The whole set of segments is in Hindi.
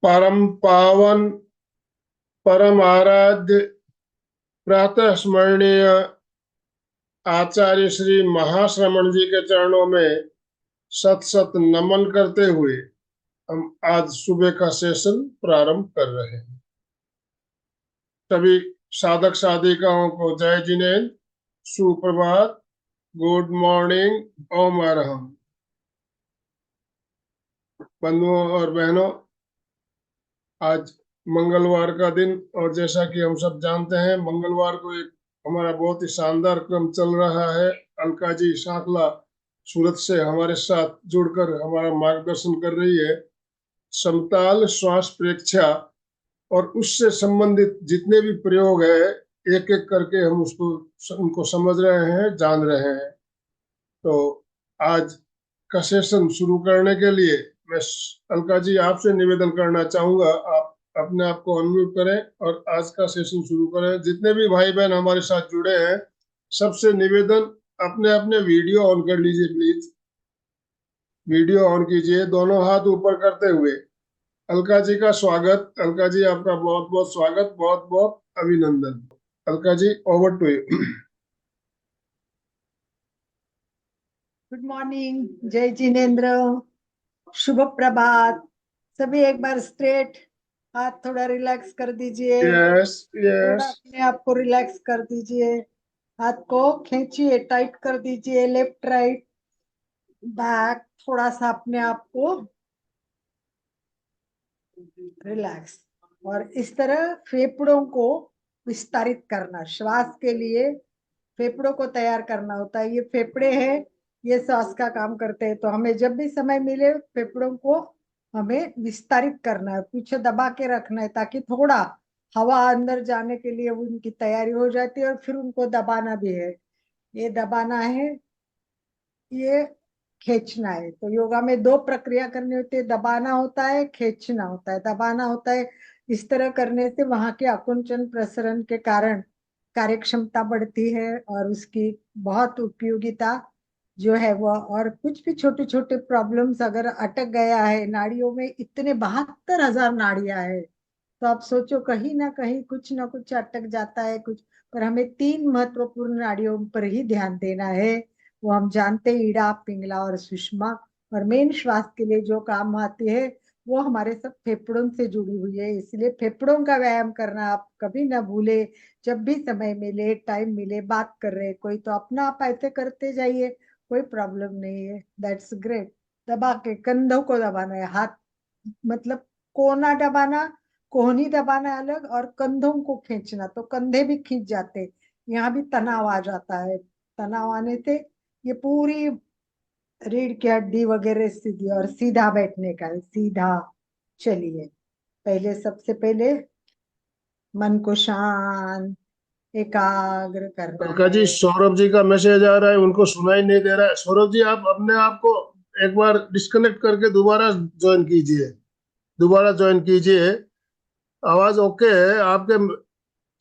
परम पावन परम आराध्य प्रातः स्मरणीय आचार्य श्री महाश्रमण जी के चरणों में सत सत नमन करते हुए हम आज सुबह का सेशन प्रारंभ कर रहे हैं। सभी साधक साधिकाओं को जय जिनेन्द्र, सुप्रभात, गुड मॉर्निंग, ओम अरहम। बंधुओं और बहनों, आज मंगलवार का दिन और जैसा कि हम सब जानते हैं मंगलवार को एक हमारा बहुत ही शानदार क्रम चल रहा है। अलका जी शाखला सूरत से हमारे साथ जुड़कर हमारा मार्गदर्शन कर रही है। समताल श्वास प्रेक्षा और उससे संबंधित जितने भी प्रयोग है एक एक करके हम उनको समझ रहे हैं, जान रहे हैं। तो आज का सेशन शुरू करने के लिए मैं अलका जी आपसे निवेदन करना चाहूंगा, आप अपने आप को अनम्यूट करें और आज का सेशन शुरू करें। जितने भी भाई बहन हमारे साथ जुड़े हैं सबसे निवेदन, अपने अपने वीडियो ऑन कर लीजिए प्लीज। वीडियो ऑन कीजिए, दोनों हाथ ऊपर करते हुए। अलका जी का स्वागत। अलका जी आपका बहुत बहुत स्वागत, बहुत बहुत अभिनंदन। Alka ji, over to you. Good morning, जय जिनेन्द्र, शुभ प्रभात। सभी एक बार स्ट्रेट, हाथ थोड़ा रिलैक्स कर दीजिए। यस थोड़ा यस। अपने आप को रिलैक्स कर दीजिए। हाथ को खींचिए, टाइट कर दीजिए, लेफ्ट राइट बैक। थोड़ा सा अपने आप को रिलैक्स, और इस तरह फेफड़ों को विस्तारित करना। श्वास के लिए फेफड़ों को तैयार करना होता है। ये फेफड़े हैं, ये सांस का काम करते हैं। तो हमें जब भी समय मिले फेफड़ों को हमें विस्तारित करना है, पीछे दबा के रखना है, ताकि थोड़ा हवा अंदर जाने के लिए उनकी तैयारी हो जाती है। और फिर उनको दबाना भी है, ये दबाना है, ये खींचना है। तो योगा में दो प्रक्रिया करनी होती है, दबाना होता है, खींचना होता है। दबाना होता है, इस तरह करने से वहां के आकुंचन प्रसरण के कारण कार्यक्षमता बढ़ती है और उसकी बहुत उपयोगिता जो है वो। और कुछ भी छोटे छोटे प्रॉब्लम्स अगर अटक गया है नाड़ियों में, इतने 72,000 नाड़ियां है, तो आप सोचो कहीं ना कुछ अटक जाता है कुछ। पर हमें तीन महत्वपूर्ण नाड़ियों पर ही ध्यान देना है। वो हम जानते हैं, ईड़ा, पिंगला और सुषमा। और मेन श्वास के लिए जो काम आती है वो हमारे सब फेफड़ों से जुड़ी हुई है। इसलिए फेफड़ों का व्यायाम करना आप कभी ना भूले। जब भी समय मिले, टाइम मिले, बात कर रहे कोई तो अपना आप ऐसे करते जाइए, कोई प्रॉब्लम नहीं है। That's great. दबा के कंधों को दबाना है, हाथ मतलब कोना दबाना, कोहनी दबाना अलग, और कंधों को खींचना, तो कंधे भी खींच जाते। यहाँ भी तनाव आ जाता है। तनाव आने से ये पूरी रीढ़ की हड्डी वगैरह सीधी, और सीधा बैठने का है, सीधा। चलिए, पहले सबसे पहले मन को शांत एकाग्र करना अलका है। जी, सौरभ जी का मैसेज आ रहा है, उनको सुनाई नहीं दे रहा है। सौरभ जी, आप अपने आप को एक बार डिस्कनेक्ट करके दोबारा ज्वाइन कीजिए। दोबारा ज्वाइन कीजिए। आवाज ओके है? आपके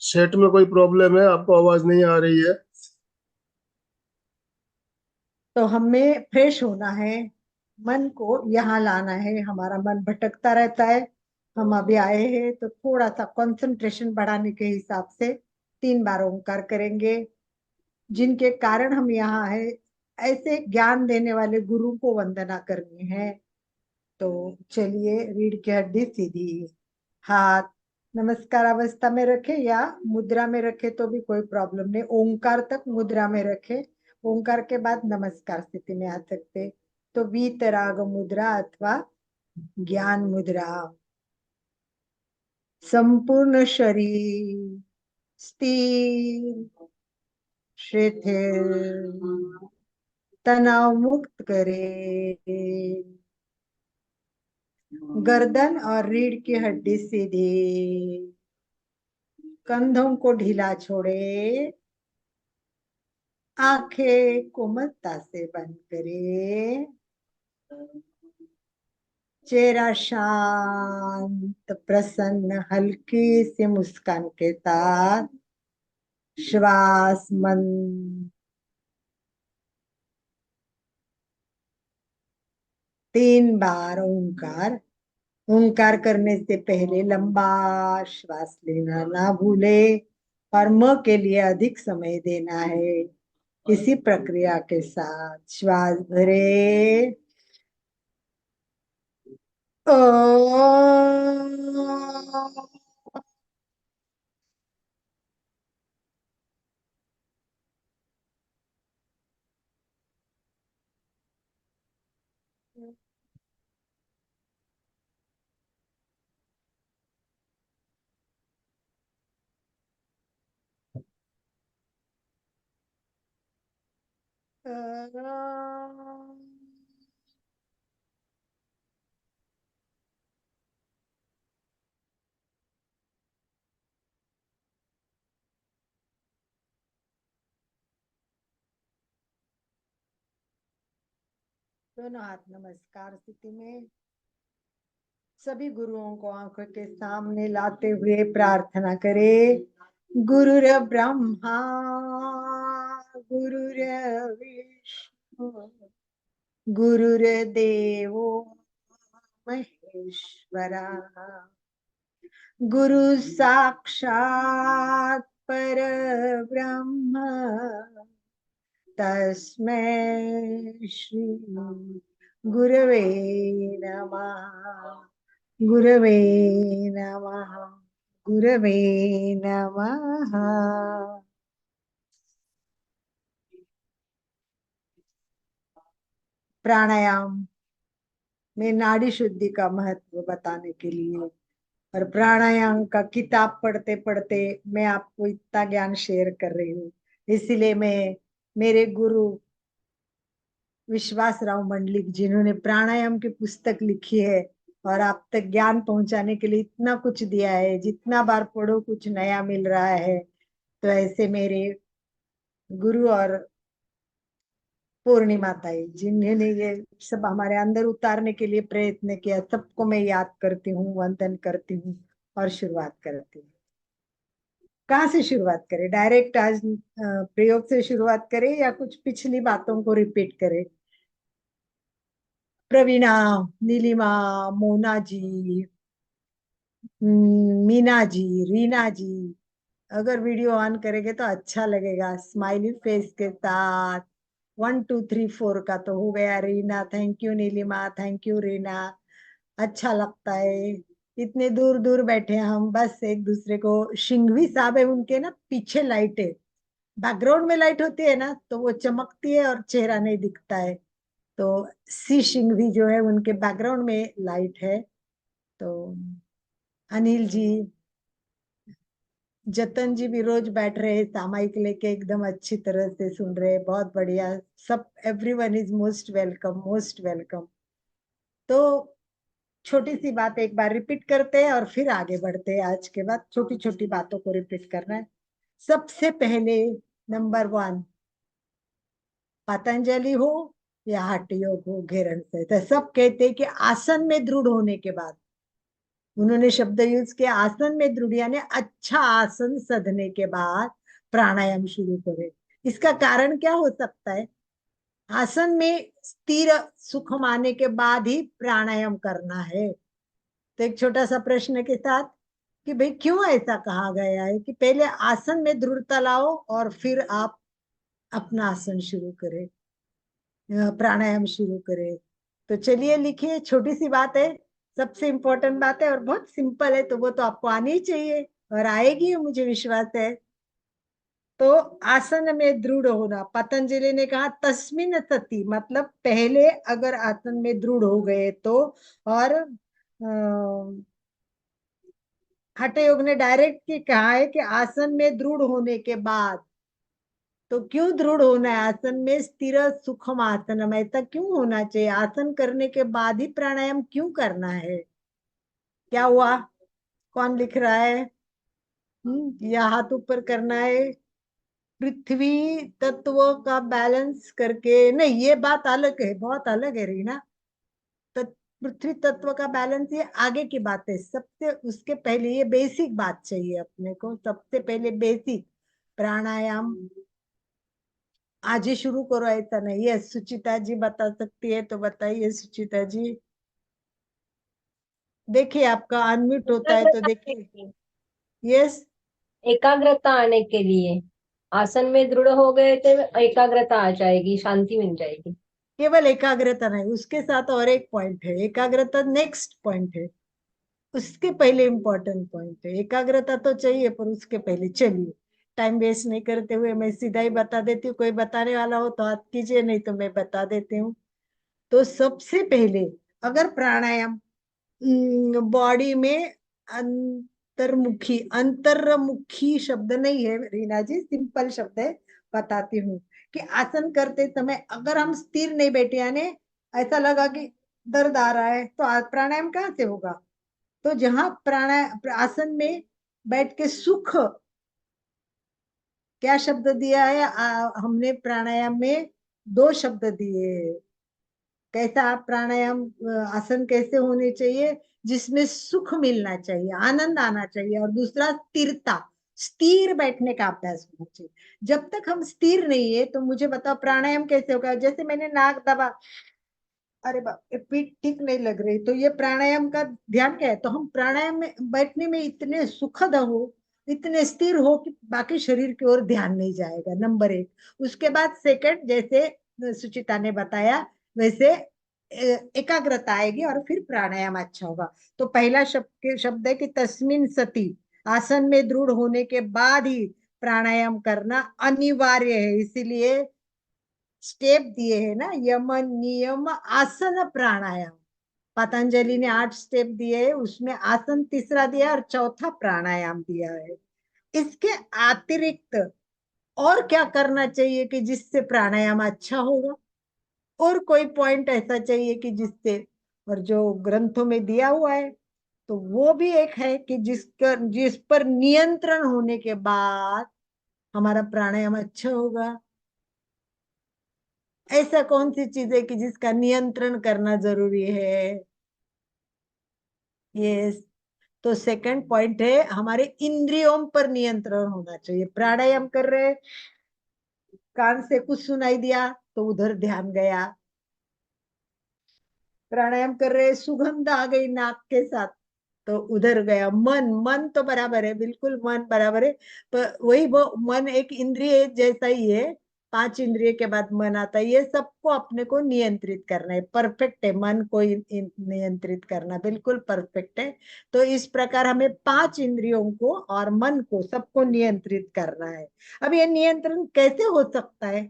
सेट में कोई प्रॉब्लम है? आपको आवाज नहीं आ रही है? तो हमें फ्रेश होना है, मन को यहाँ लाना है। हमारा मन भटकता रहता है। हम अभी आए हैं तो थोड़ा सा कंसंट्रेशन बढ़ाने के हिसाब से 3 बार ओंकार करेंगे। जिनके कारण हम यहाँ है, ऐसे ज्ञान देने वाले गुरु को वंदना करनी है। तो चलिए, रीढ़ की हड्डी सीधी, हाथ नमस्कार अवस्था में रखे या मुद्रा में रखे तो भी कोई प्रॉब्लम नहीं। ओंकार तक मुद्रा में रखे, ओंकार के बाद नमस्कार स्थिति में आ सकते। तो वीतराग मुद्रा अथवा ज्ञान मुद्रा। संपूर्ण शरीर स्थिर, शिथिल, तनाव मुक्त करे। गर्दन और रीढ़ की हड्डी सीधी, कंधों को ढीला छोड़े, आंखें कोमलता से बंद करे, चेहरा शांत प्रसन्न हल्की सी मुस्कान के साथ, श्वास मन 3 बार ओंकार ओंकार करने से पहले लंबा श्वास लेना ना भूले और म के लिए अधिक समय देना है। इसी प्रक्रिया के साथ श्वास भरे ओ, दोनों हाथ नमस्कार स्थिति में सभी गुरुओं को आंखों के सामने लाते हुए प्रार्थना करें। गुरुर ब्रह्मा गुरुर विष्णु गुरुर्देवो महेश्वरा गुरु साक्षात् पर ब्रह्म तस्मै श्री गुरवे नमः गुरवे नमः गुरवे नमः। प्राणायाम में नाड़ी शुद्धि का महत्व बताने के लिए और प्राणायाम का किताब पढ़ते पढ़ते मैं आपको इतना ज्ञान शेयर कर रही हूँ। इसीलिए मैं मेरे गुरु विश्वास राव मंडलिक जिन्होंने प्राणायाम की पुस्तक लिखी है और आप तक ज्ञान पहुंचाने के लिए इतना कुछ दिया है, जितना बार पढ़ो कुछ नया मिल रहा है। तो ऐसे मेरे गुरु और पूर्णिमा ताई जिन्होंने ये सब हमारे अंदर उतारने के लिए प्रयत्न किया, सबको मैं याद करती हूँ, वंदन करती हूँ और शुरुआत करती हूँ। कहाँ से शुरुआत करें? डायरेक्ट आज प्रयोग से शुरुआत करें या कुछ पिछली बातों को रिपीट करें? प्रवीणा, नीलिमा, मोना जी, मीना जी, रीना जी, अगर वीडियो ऑन करेंगे तो अच्छा लगेगा। स्माइली फेस के साथ 1 2 3 4 का तो हो गया। Reena, thank you. Nilima, thank you. Reena, अच्छा लगता है। इतने दूर दूर बैठे हैं हम, बस एक दूसरे को। शिंगवी साहब है, उनके ना पीछे लाइट है, बैकग्राउंड में लाइट होती है ना तो वो चमकती है और चेहरा नहीं दिखता है। तो सी शिंगवी जो है उनके बैकग्राउंड में लाइट है। तो अनिल जी, जतन जी भी रोज बैठ रहे हैं सामायिक लेके, एकदम अच्छी तरह से सुन रहे हैं, बहुत बढ़िया। सब everyone is most welcome, most welcome. तो छोटी सी बात एक बार रिपीट करते हैं और फिर आगे बढ़ते हैं। आज के बाद छोटी छोटी बातों को रिपीट करना है। सबसे पहले नंबर 1, पतंजलि हो या हठ योग हो, घेरण से तो सब कहते हैं कि आसन में दृढ़ होने के बाद, उन्होंने शब्द यूज किया आसन में दृढ़, यानी अच्छा आसन सधने के बाद प्राणायाम शुरू करें। इसका कारण क्या हो सकता है? आसन में स्थिर सुख माने के बाद ही प्राणायाम करना है। तो एक छोटा सा प्रश्न के साथ कि भाई क्यों ऐसा कहा गया है कि पहले आसन में दृढ़ता लाओ और फिर आप अपना आसन शुरू करें, प्राणायाम शुरू करें। तो चलिए लिखिए, छोटी सी बात है, सबसे इंपॉर्टेंट बात है और बहुत सिंपल है, तो वो तो आपको आनी ही चाहिए और आएगी, मुझे विश्वास है। तो आसन में दृढ़ होना, पतंजलि ने कहा तस्मिन सति, मतलब पहले अगर आसन में दृढ़ हो गए तो। और हठ योग ने डायरेक्ट की कहा है कि आसन में दृढ़ होने के बाद। तो क्यों दृढ़ होना है? आसन में स्थिर सुखम आसनम, ऐसा क्यों होना चाहिए? आसन करने के बाद ही प्राणायाम क्यों करना है? क्या हुआ? कौन लिख रहा है? या हाथ ऊपर करना है? पृथ्वी तत्व का बैलेंस करके नहीं, ये बात अलग है, बहुत अलग है रीना। तो पृथ्वी तत्व का बैलेंस ये आगे की बात है, सबसे उसके पहले ये बेसिक बात चाहिए अपने को। सबसे पहले बेसिक प्राणायाम आज ही शुरू करो ऐसा नहीं है। सुचिता जी बता सकती है तो बताइए सुचिता जी। देखिए आपका अनम्यूट होता है तो एकाग्रता आने देखिए। की, यस। एकाग्रता आने के लिए आसन में दृढ़ हो गए तो एकाग्रता आ जाएगी, शांति मिल जाएगी। केवल एकाग्रता नहीं, उसके साथ और एक पॉइंट है। एकाग्रता नेक्स्ट पॉइंट है, उसके पहले इंपॉर्टेंट पॉइंट है। एकाग्रता तो चाहिए पर उसके पहले, चलिए टाइम वेस्ट नहीं करते हुए मैं सीधा ही बता देती हूँ। कोई बताने वाला हो तो हाथ कीजिए, नहीं तो मैं बता देती हूँ। तो सबसे पहले अगर प्राणायाम बॉडी में अंतर्मुखी, अंतर्मुखी शब्द नहीं है रीना जी, सिंपल शब्द है, बताती हूँ। कि आसन करते समय अगर हम स्थिर नहीं बैठे, यानी ऐसा लगा कि दर्द आ रहा है, तो प्राणायाम कहाँ से होगा? तो जहां प्राणायाम आसन में बैठ के सुख, क्या शब्द दिया है हमने प्राणायाम में? दो शब्द दिए। कैसा प्राणायाम आसन कैसे होने चाहिए? जिसमें सुख मिलना चाहिए, आनंद आना चाहिए, और दूसरा स्थिरता, स्थिर बैठने का अभ्यास होना चाहिए। जब तक हम स्थिर नहीं है तो मुझे बताओ प्राणायाम कैसे होगा? जैसे मैंने नाक दबा, अरे बाप रे, पीठ ठीक नहीं लग रही, तो ये प्राणायाम का ध्यान क्या है? तो हम प्राणायाम में बैठने में इतने सुखद हो, इतने स्थिर हो कि बाकी शरीर की ओर ध्यान नहीं जाएगा, नंबर एक। उसके बाद सेकंड, जैसे सुचिता ने बताया वैसे एकाग्रता आएगी और फिर प्राणायाम अच्छा होगा। तो पहला शब्द है कि तस्मिन सती, आसन में दृढ़ होने के बाद ही प्राणायाम करना अनिवार्य है। इसीलिए स्टेप दिए है ना, यम नियम आसन प्राणायाम। पतंजलि ने 8 स्टेप दिए है, उसमें आसन तीसरा दिया है और चौथा प्राणायाम दिया है। इसके अतिरिक्त और क्या करना चाहिए कि जिससे प्राणायाम अच्छा होगा? और कोई पॉइंट ऐसा चाहिए कि जिससे, और जो ग्रंथों में दिया हुआ है तो वो भी एक है कि जिस पर नियंत्रण होने के बाद हमारा प्राणायाम अच्छा होगा। ऐसा कौन सी चीज है कि जिसका नियंत्रण करना जरूरी है? यस। तो सेकंड पॉइंट है हमारे इंद्रियों पर नियंत्रण होना चाहिए। प्राणायाम कर रहे, कान से कुछ सुनाई दिया तो उधर ध्यान गया। प्राणायाम कर रहे, सुगंध आ गई नाक के साथ तो उधर गया। मन, मन तो बराबर है, बिल्कुल मन बराबर है। पर वही वो मन एक इंद्रिय जैसा ही है, 5 इंद्रिय के बाद मन आता है। ये सबको अपने को नियंत्रित करना है, परफेक्ट है मन को नियंत्रित करना, बिल्कुल परफेक्ट है। तो इस प्रकार हमें 5 इंद्रियों को और मन को सबको नियंत्रित करना है। अब ये नियंत्रण कैसे हो सकता है,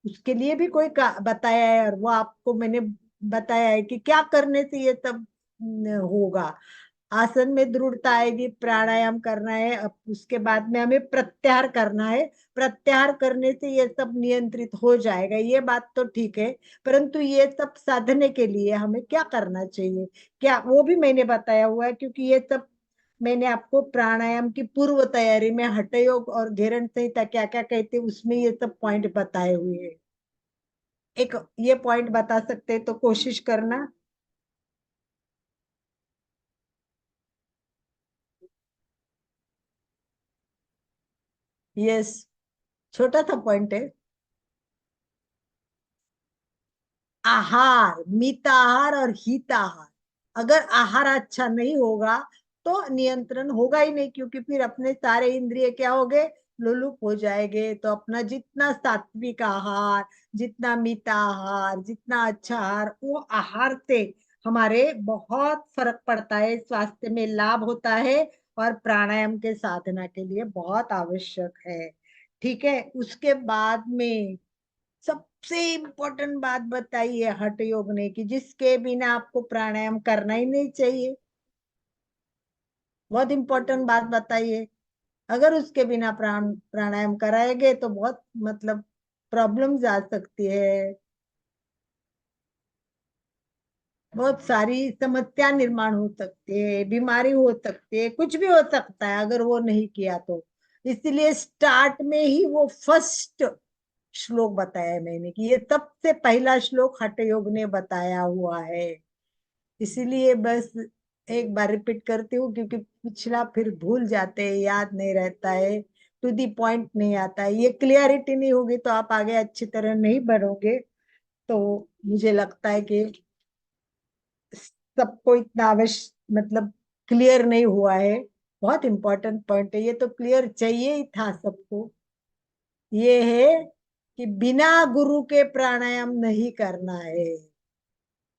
उसके लिए भी कोई बताया है, और वो आपको मैंने बताया है कि क्या करने से ये सब होगा। आसन में दृढ़ता आएगी, प्राणायाम करना है, अब उसके बाद में हमें प्रत्याहार करना है। प्रत्याहार करने से ये सब नियंत्रित हो जाएगा, ये बात तो ठीक है। परंतु ये सब साधने के लिए हमें क्या करना चाहिए, क्या वो भी मैंने बताया हुआ है, क्योंकि ये सब मैंने आपको प्राणायाम की पूर्व तैयारी में हठयोग और घेरण संहिता क्या क्या कहते हैं उसमें ये सब पॉइंट बताए हुए हैं। एक ये पॉइंट बता सकते हैं तो कोशिश करना। यस, छोटा सा पॉइंट है। आहार, मिताहार और हिताहार। अगर आहार अच्छा नहीं होगा तो नियंत्रण होगा ही नहीं, क्योंकि फिर अपने सारे इंद्रिय क्या हो गए, लोलुप हो जाएंगे। तो अपना जितना सात्विक आहार, जितना मिताहार, जितना अच्छा आहार, वो आहार से हमारे बहुत फर्क पड़ता है, स्वास्थ्य में लाभ होता है, और प्राणायाम के साधना के लिए बहुत आवश्यक है। ठीक है, उसके बाद में सबसे इम्पोर्टेंट बात बताइए हठ योग ने, कि जिसके बिना आपको प्राणायाम करना ही नहीं चाहिए। बहुत इम्पोर्टेंट बात बताइए। अगर उसके बिना प्राणायाम कराएंगे तो बहुत मतलब प्रॉब्लम्स आ सकती है, बहुत सारी समस्या निर्माण हो सकती है, बीमारी हो सकती है, कुछ भी हो सकता है अगर वो नहीं किया तो। इसलिए स्टार्ट में ही वो फर्स्ट श्लोक बताया है मैंने, कि ये सबसे पहला श्लोक हठ योग ने बताया हुआ है। इसीलिए बस एक बार रिपीट करती हूँ, क्योंकि पिछला फिर भूल जाते हैं, याद नहीं रहता है, टू दी पॉइंट नहीं आता है। ये क्लियरिटी नहीं होगी तो आप आगे अच्छी तरह नहीं बढ़ोगे। तो मुझे लगता है कि सबको इतना आवश्यक मतलब क्लियर नहीं हुआ है। बहुत इंपॉर्टेंट पॉइंट है ये, तो क्लियर चाहिए ही था सबको। ये है कि बिना गुरु के प्राणायाम नहीं करना है।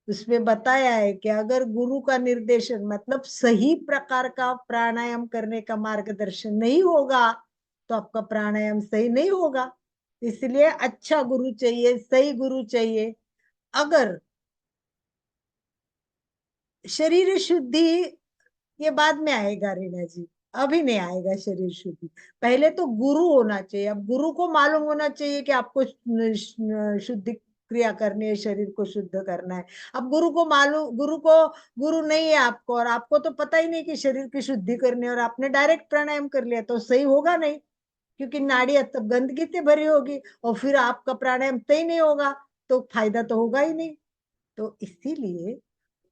उसमें बताया है कि अगर गुरु का निर्देशन मतलब सही प्रकार का प्राणायाम करने का मार्गदर्शन नहीं होगा तो आपका प्राणायाम सही नहीं होगा। इसलिए अच्छा गुरु चाहिए, सही गुरु चाहिए। अगर शरीर शुद्धि, ये बाद में आएगा रीना जी, अभी नहीं आएगा शरीर शुद्धि। पहले तो गुरु होना चाहिए। अब गुरु को मालूम होना चाहिए कि आपको शुद्धि क्रिया करनी है, शरीर को शुद्ध करना है। अब गुरु को मालूम, गुरु नहीं है आपको, और आपको तो पता ही नहीं कि शरीर की शुद्धि करनी है, और आपने डायरेक्ट प्राणायाम कर लिया तो सही होगा नहीं, क्योंकि नाड़ी तब गंदगी से भरी होगी और फिर आपका प्राणायाम सही नहीं होगा, तो फायदा तो होगा ही नहीं। तो इसीलिए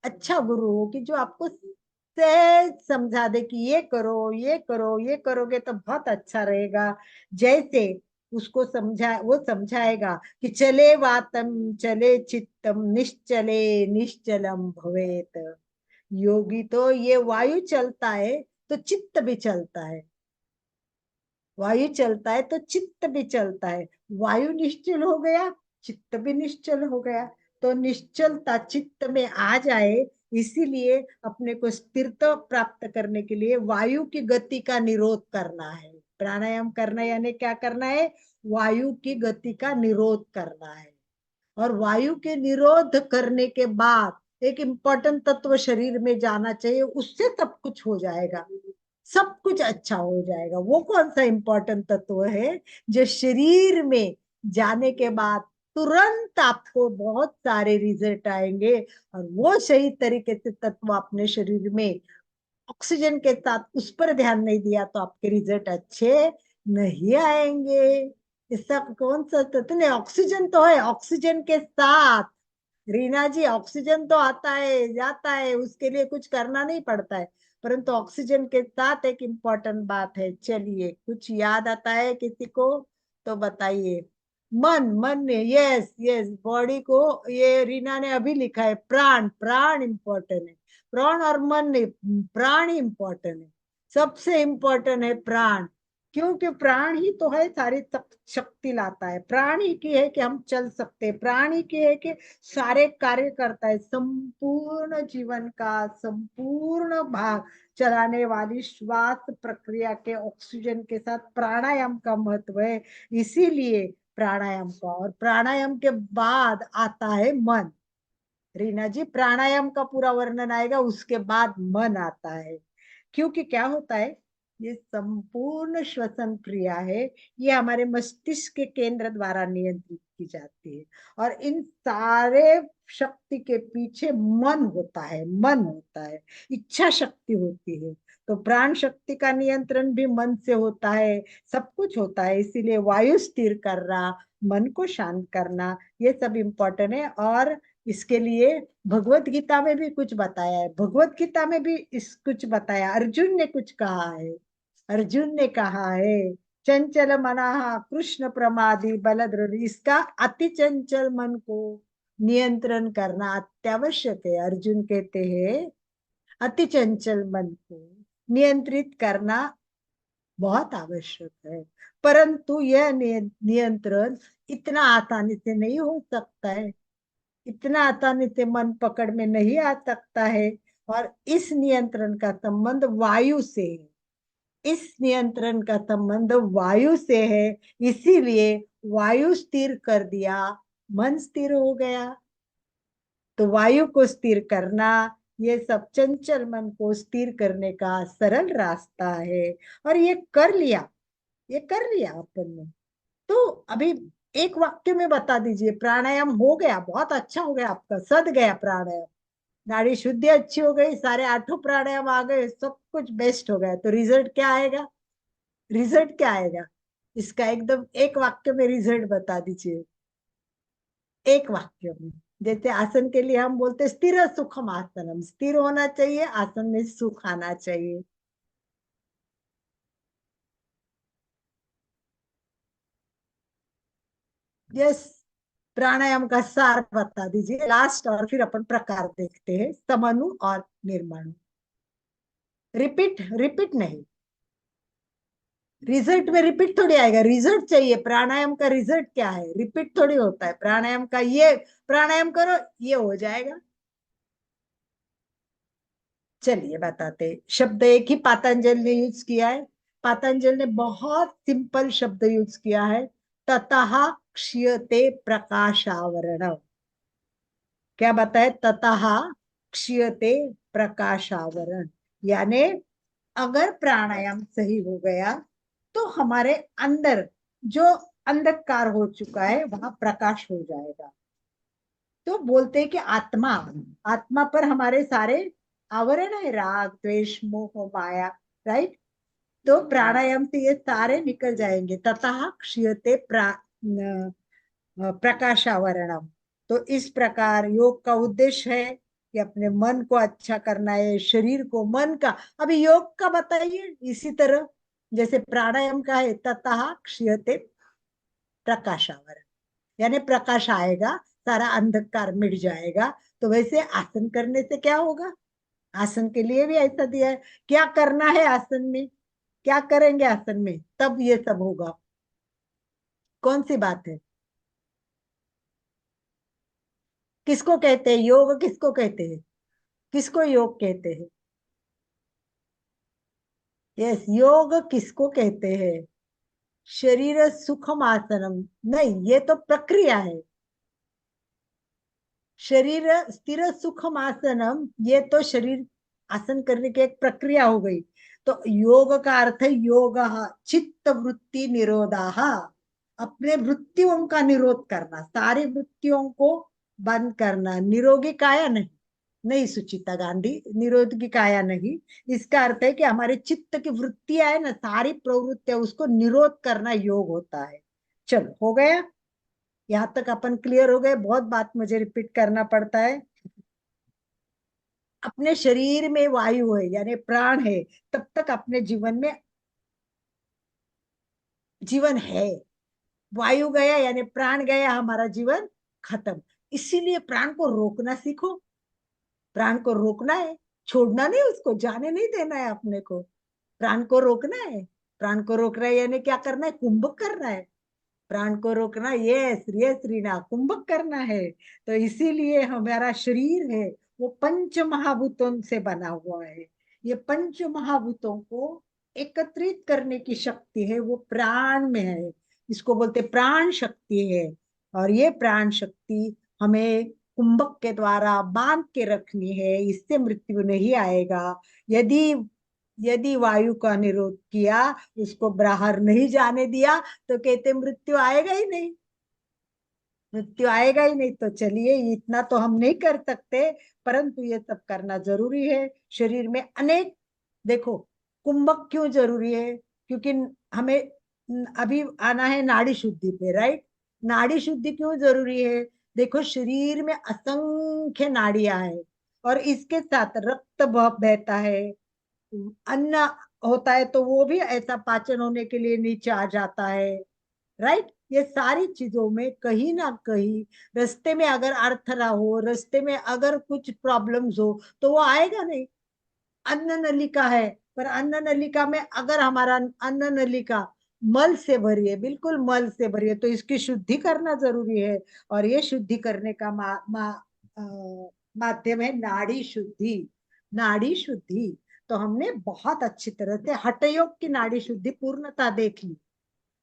अच्छा गुरु हो कि जो आपको सहज समझा दे कि ये करो, ये करो, ये करोगे तो बहुत अच्छा रहेगा। जैसे उसको समझा, वो समझाएगा कि चले वातम चले चित्तम निश्चले निश्चलम भवेत। योगी तो ये वायु चलता है तो चित्त भी चलता है, वायु चलता है तो चित्त भी चलता है। वायु निश्चल हो गया, चित्त भी निश्चल हो गया। तो निश्चलता चित्त में आ जाए, इसीलिए अपने को स्थिरता प्राप्त करने के लिए वायु की गति का निरोध करना है। प्राणायाम करना यानी क्या करना है? वायु की गति का निरोध करना है। और वायु के निरोध करने के बाद एक इम्पोर्टेंट तत्व शरीर में जाना चाहिए, उससे सब कुछ हो जाएगा, सब कुछ अच्छा हो जाएगा। वो कौन सा इम्पोर्टेंट तत्व है जो शरीर में जाने के बाद तुरंत आपको बहुत सारे रिजल्ट आएंगे? और वो सही तरीके से तत्व अपने शरीर में ऑक्सीजन के साथ, उस पर ध्यान नहीं दिया तो आपके रिजल्ट अच्छे नहीं आएंगे। इसका कौन सा तत्व नहीं? ऑक्सीजन तो है, ऑक्सीजन के साथ रीना जी, ऑक्सीजन तो आता है जाता है, उसके लिए कुछ करना नहीं पड़ता है, परंतु ऑक्सीजन के साथ एक इम्पोर्टेंट बात है। चलिए, कुछ याद आता है किसी को तो बताइए। मन, मन ने, यस यस, बॉडी को, ये रीना ने अभी लिखा है, प्राण, प्राण इम्पोर्टेंट है। प्राण और मन नहीं, प्राण ही इम्पोर्टेंट है। सबसे इम्पोर्टेंट है प्राण, क्योंकि प्राण ही तो है सारी शक्ति लाता है। प्राण ही की है कि हम चल सकते हैं, प्राण ही की है कि सारे कार्य करता है। संपूर्ण जीवन का संपूर्ण भाग चलाने वाली श्वास प्रक्रिया के ऑक्सीजन के साथ प्राणायाम का महत्व है। इसीलिए प्राणायाम का, और प्राणायाम के बाद आता है मन। रीना जी, प्राणायाम का पूरा वर्णन आएगा, उसके बाद मन आता है। क्योंकि क्या होता है, ये संपूर्ण श्वसन क्रिया है, ये हमारे मस्तिष्क के केंद्र द्वारा नियंत्रित की जाती है। और इन सारे शक्ति के पीछे मन होता है, मन होता है, इच्छा शक्ति होती है। तो प्राण शक्ति का नियंत्रण भी मन से होता है, सब कुछ होता है। इसीलिए वायु स्थिर करना, मन को शांत करना, ये सब इम्पोर्टेंट है। और इसके लिए भगवत गीता में भी कुछ बताया है, भगवत गीता में भी इस कुछ बताया, अर्जुन ने कुछ कहा है। अर्जुन ने कहा है, चंचल मना कृष्ण प्रमादी बलद्र, इसका अति चंचल मन को नियंत्रण करना अत्यावश्यक है। अर्जुन कहते हैं अति चंचल मन को नियंत्रित करना बहुत आवश्यक है, परंतु यह नियंत्रण इतना आसानी से नहीं हो सकता है, इतना आसानी से मन पकड़ में नहीं आ सकता है। और इस नियंत्रण का संबंध वायु से है, इस नियंत्रण का संबंध वायु से है। इसीलिए वायु स्थिर कर दिया, मन स्थिर हो गया। तो वायु को स्थिर करना, ये सब चंचल मन को स्थिर करने का सरल रास्ता है। और ये कर लिया, ये कर लिया अपन ने। तो अभी एक वाक्य में बता दीजिए, प्राणायाम हो गया, बहुत अच्छा हो गया, आपका सद गया प्राणायाम, नाड़ी शुद्धि अच्छी हो गई, सारे आठों प्राणायाम आ गए, सब कुछ बेस्ट हो गया, तो रिजल्ट क्या आएगा? रिजल्ट क्या आएगा इसका? एकदम एक वाक्य में रिजल्ट बता दीजिए, एक वाक्य में। जैसे आसन के लिए हम बोलते स्थिर सुखम आसनम, स्थिर होना चाहिए, आसन में सुख आना चाहिए। यस, प्राणायाम का सार बता दीजिए लास्ट, और फिर अपन प्रकार देखते हैं, समनु और निर्मणु। रिपीट रिपीट नहीं, रिजल्ट में रिपीट थोड़ी आएगा, रिजल्ट चाहिए। प्राणायाम का रिजल्ट क्या है, रिपीट थोड़ी होता है प्राणायाम का। ये प्राणायाम करो ये हो जाएगा। चलिए बताते, शब्द एक ही पातंजल ने यूज किया है। पातंजल ने बहुत सिंपल शब्द यूज किया है, ततः क्षीयते प्रकाशावरण। क्या बताए, ततः क्षीयते प्रकाशावरण, यानी अगर प्राणायाम सही हो गया तो हमारे अंदर जो अंधकार हो चुका है वहां प्रकाश हो जाएगा। तो बोलते हैं कि आत्मा, आत्मा पर हमारे सारे आवरण है, राग द्वेष मोह माया, राइट। तो प्राणायाम से ये सारे निकल जाएंगे। ततः क्षीयते प्रकाशावरणम। तो इस प्रकार योग का उद्देश्य है कि अपने मन को अच्छा करना है, शरीर को, मन का। अभी योग का बताइए इसी तरह, जैसे प्राणायाम का है ततः क्षीयते प्रकाशावरण, यानी प्रकाश आएगा, सारा अंधकार मिट जाएगा। तो वैसे आसन करने से क्या होगा, आसन के लिए भी ऐसा दिया है। क्या करना है आसन में, क्या करेंगे आसन में, तब ये सब होगा। कौन सी बात है, किसको कहते हैं योग, किसको कहते हैं, किसको योग कहते हैं? यस, योग किसको कहते हैं? शरीर सुखम आसनम नहीं, ये तो प्रक्रिया है। शरीर स्थिर सुखम आसनम, ये तो शरीर आसन करने की एक प्रक्रिया हो गई। तो योग का अर्थ है योग चित्त वृत्ति निरोधाः, अपने वृत्तियों का निरोध करना, सारी वृत्तियों को बंद करना। निरोगी काया नहीं, नहीं सुचिता गांधी, निरोध की काया नहीं। इसका अर्थ है कि हमारे चित्त की वृत्तियां है ना, सारी प्रवृत्तियां, उसको निरोध करना योग होता है। चलो हो गया, यहाँ तक अपन क्लियर हो गए। बहुत बात मुझे रिपीट करना पड़ता है। अपने शरीर में वायु है यानी प्राण है, तब तक अपने जीवन में जीवन है। वायु गया यानी प्राण गया, हमारा जीवन खत्म। इसीलिए प्राण को रोकना सीखो, प्राण को रोकना है, छोड़ना नहीं, उसको जाने नहीं देना है अपने को। प्राण को रोकना है, प्राण को रोक रहा है यानी क्या करना है, कुंभक करना है। प्राण को रोकना, ये श्रीना कुंभक करना है। तो इसीलिए हमारा शरीर है वो पंच महाभूतों से बना हुआ है। ये पंच महाभूतों को एकत्रित करने की शक्ति है वो प्राण में है, इसको बोलते प्राण शक्ति है। और ये प्राण शक्ति हमें कुंभक के द्वारा बांध के रखनी है, इससे मृत्यु नहीं आएगा। यदि यदि वायु का निरोध किया, उसको बाहर नहीं जाने दिया, तो कहते मृत्यु आएगा ही नहीं, मृत्यु आएगा ही नहीं। तो चलिए इतना तो हम नहीं कर सकते, परंतु ये सब करना जरूरी है। शरीर में अनेक, देखो कुंभक क्यों जरूरी है, क्योंकि हमें अभी आना है नाड़ी शुद्धि पे, राइट। नाड़ी शुद्धि क्यों जरूरी है, देखो शरीर में असंख्य नाड़ियां हैं, और इसके साथ रक्त बहता है, अन्न होता है तो वो भी ऐसा पाचन होने के लिए नीचे आ जाता है, राइट। ये सारी चीजों में कहीं ना कहीं रास्ते में अगर अड़थरा हो, रास्ते में अगर कुछ प्रॉब्लम्स हो, तो वो आएगा नहीं। अन्न नलिका है, पर अन्न नलिका में अगर हमारा अन्न नलिका मल से भरी है, बिल्कुल मल से भरी है, तो इसकी शुद्धि करना जरूरी है। और ये शुद्धि करने का माध्यम है नाड़ी शुद्धि, नाड़ी शुद्धि। तो हमने बहुत अच्छी तरह से हठयोग की नाड़ी शुद्धि पूर्णता देख ली,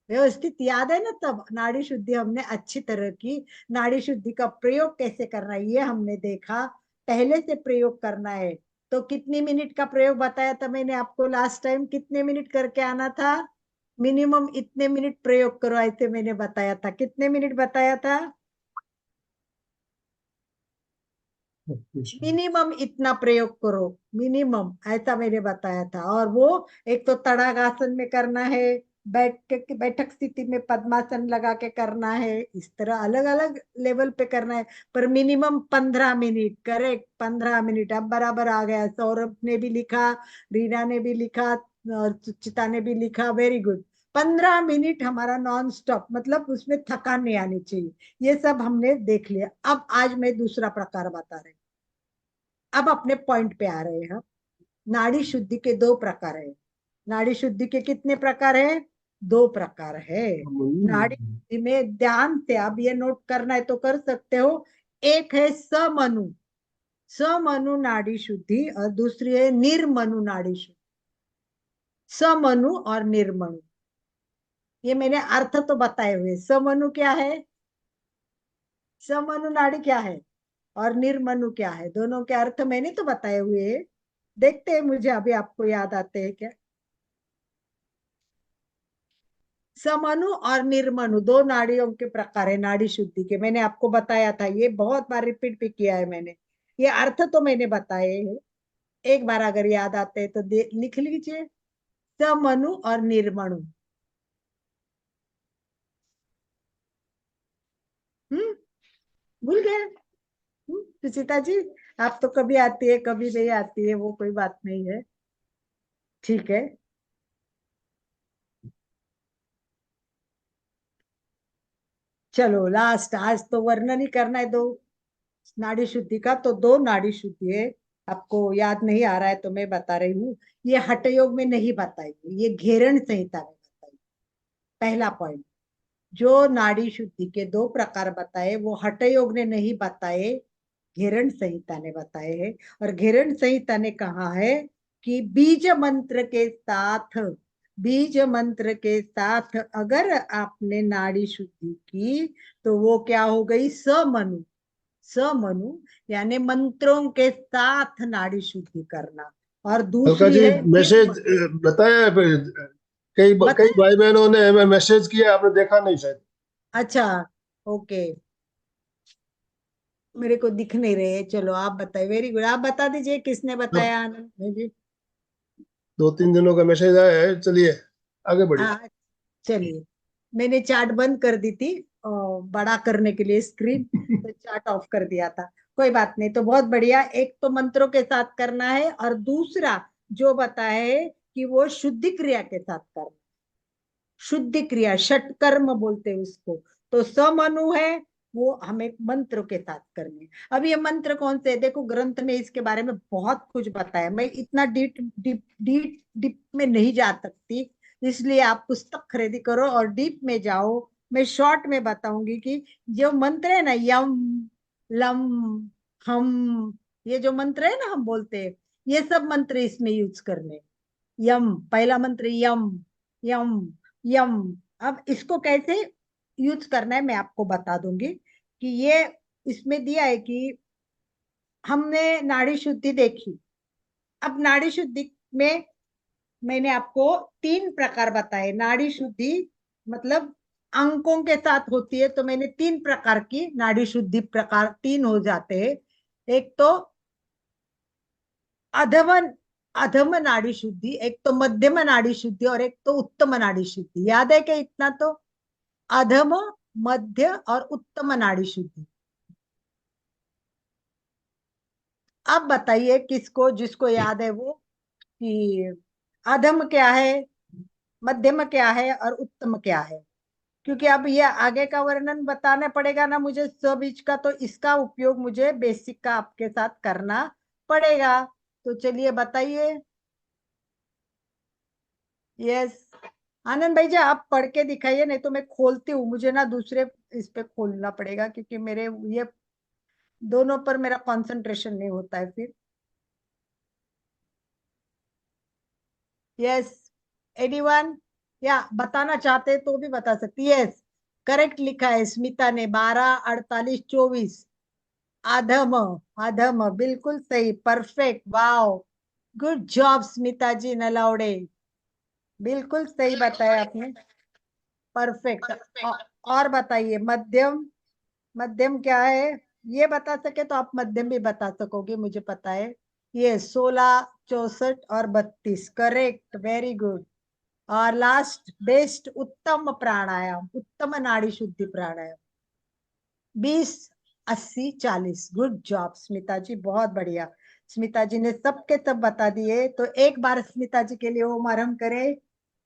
व्यवस्थित याद है ना। तब नाड़ी शुद्धि हमने अच्छी तरह की, नाड़ी शुद्धि का प्रयोग कैसे करना है ये हमने देखा, पहले से प्रयोग करना है। तो कितनी मिनट का प्रयोग बताया था मैंने आपको लास्ट टाइम, कितने मिनट करके आना था, मिनिमम इतने मिनट प्रयोग करो ऐसे मैंने बताया था। कितने मिनट बताया था, मिनिमम इतना प्रयोग करो, मिनिमम ऐसा मैंने बताया था। और वो एक तो तड़ागासन में करना है, बैठक स्थिति में पद्मासन लगा के करना है, इस तरह अलग अलग लेवल पे करना है। पर मिनिमम 15 मिनट, करेक्ट 15 मिनट। अब बराबर आ गया, सौरभ ने भी लिखा, रीना ने भी लिखा, और सुचिता ने भी लिखा, वेरी गुड। 15 मिनट हमारा नॉन स्टॉप, मतलब उसमें थकान नहीं आनी चाहिए। ये सब हमने देख लिया। अब आज मैं दूसरा प्रकार बता रही हूँ। अब अपने पॉइंट पे आ रहे हैं हम। नाड़ी शुद्धि के 2 प्रकार है। नाड़ी शुद्धि के कितने प्रकार है? 2 प्रकार है। नाड़ी शुद्धि में ध्यान से आप ये नोट करना है तो कर सकते हो। एक है समनु, समनु नाड़ी शुद्धि, और दूसरी है निर्मनु नाड़ी शुद्धि। समनु और निर्मनु, ये मैंने अर्थ तो बताए हुए। समनु क्या है, समनु नाड़ी क्या है, और निर्मनु क्या है, दोनों के अर्थ मैंने तो बताए हुए हैं। देखते हैं मुझे अभी आपको याद आते हैं क्या। समनु और निर्मनु 2 नाड़ियों के प्रकार है नाड़ी शुद्धि के। मैंने आपको बताया था, ये बहुत बार रिपीट भी किया है मैंने। ये अर्थ तो मैंने बताए हैं। एक बार अगर याद आते हैं तो लिख लीजिए, समनु और निर्मनु। भूल गए? सुचिता जी, आप तो कभी आती है कभी नहीं आती है, वो कोई बात नहीं है, ठीक है। चलो लास्ट, आज तो वर्णन ही करना है 2 नाड़ी शुद्धि का। तो 2 नाड़ी शुद्धि है, आपको याद नहीं आ रहा है तो मैं बता रही हूँ। ये हठ योग में नहीं बताई, ये घेरण संहिता में बताई। पहला पॉइंट, जो नाड़ी शुद्धि के 2 प्रकार बताए वो हठ योग ने नहीं बताए, घेरण संहिता ने बताए हैं। और घेरण संहिता ने कहा है कि बीज मंत्र के साथ, बीज मंत्र के साथ अगर आपने नाड़ी शुद्धि की तो वो क्या हो गई, समनु। समनु यानी मंत्रों के साथ नाड़ी शुद्धि करना। और अलका दूसरी जी, है मैसेज निर्मल। बताया है कई कई बताए? भाई बहनों ने हमें मैसेज किया, आपने देखा नहीं शायद। अच्छा, ओके, मेरे को दिख नहीं रहे। चलो आप बताइए, वेरी गुड, आप बता दीजिए किसने अब बताया, आनंद जी। 2-3 दिनों का मैसेज आया है, चलिए आगे बढ़िए। हाँ, चलिए। मैंने चार्ट बंद कर दी थी बड़ा करने के लिए स्क्रीन, तो चार्ट ऑफ कर दिया था। कोई बात नहीं, तो बहुत बढ़िया। एक तो मंत्रों के साथ करना है, और दूसरा जो बताया है कि वो शुद्धि क्रिया के साथ करना। शुद्धि क्रिया, षटकर्म बोलते हैं उसको। तो समनु है, वो हमें मंत्र के साथ करने। अब ये मंत्र कौन से है? देखो ग्रंथ में इसके बारे में बहुत कुछ बताया, मैं इतना डीप डीप डीप डीप में नहीं जा सकती, इसलिए आप पुस्तक खरीदी करो और डीप में जाओ। मैं शॉर्ट में बताऊंगी कि जो मंत्र है ना, यम, लम, हम, ये जो मंत्र है ना हम बोलते हैं, ये सब मंत्र इसमें यूज करने। यम, पहला मंत्र यम, यम, यम। अब इसको कैसे यूज करना है मैं आपको बता दूंगी। कि ये इसमें दिया है कि हमने नाड़ी शुद्धि देखी। अब नाड़ी शुद्धि में मैंने आपको 3 प्रकार बताए। नाड़ी शुद्धि मतलब अंकों के साथ होती है, तो मैंने 3 प्रकार की नाड़ी शुद्धि, प्रकार 3 हो जाते हैं। एक तो अधम, अधम नाड़ी शुद्धि, एक तो मध्यम नाड़ी शुद्धि, और एक तो उत्तम नाड़ी शुद्धि। याद है क्या इतना तो? अधम, मध्य और उत्तम नाड़ी शुद्धि। अब बताइए किसको, जिसको याद है वो, कि अधम क्या है, मध्यम क्या है और उत्तम क्या है। क्योंकि अब ये आगे का वर्णन बताना पड़ेगा ना मुझे सब का, तो इसका उपयोग मुझे बेसिक का आपके साथ करना पड़ेगा। तो चलिए बताइए। यस, आनंद भाई जी आप पढ़ के दिखाइए, नहीं तो मैं खोलती हूँ, मुझे ना दूसरे इस पे खोलना पड़ेगा, क्योंकि मेरे ये दोनों पर मेरा कंसंट्रेशन नहीं होता है फिर। यस, एनीवन, या बताना चाहते तो भी बता सकती। यस, करेक्ट लिखा है स्मिता ने, 12, 48, 24। अधम, अधम बिल्कुल सही, perfect, wow, good job Smita ji Nalawade, बिल्कुल सही बताया आपने, परफेक्ट। और बताइए मध्यम, मध्यम क्या है? ये बता सके तो आप मध्यम भी बता सकोगे, मुझे पता है। ये 16, 64 और 32, करेक्ट, वेरी गुड। और लास्ट बेस्ट उत्तम प्राणायाम, उत्तम नाड़ी शुद्धि प्राणायाम, 20, 80, 40। गुड जॉब स्मिता जी, बहुत बढ़िया। स्मिता जी ने सबके सब बता दिए। तो एक बार स्मिता जी के लिए ओम आरंभ करें।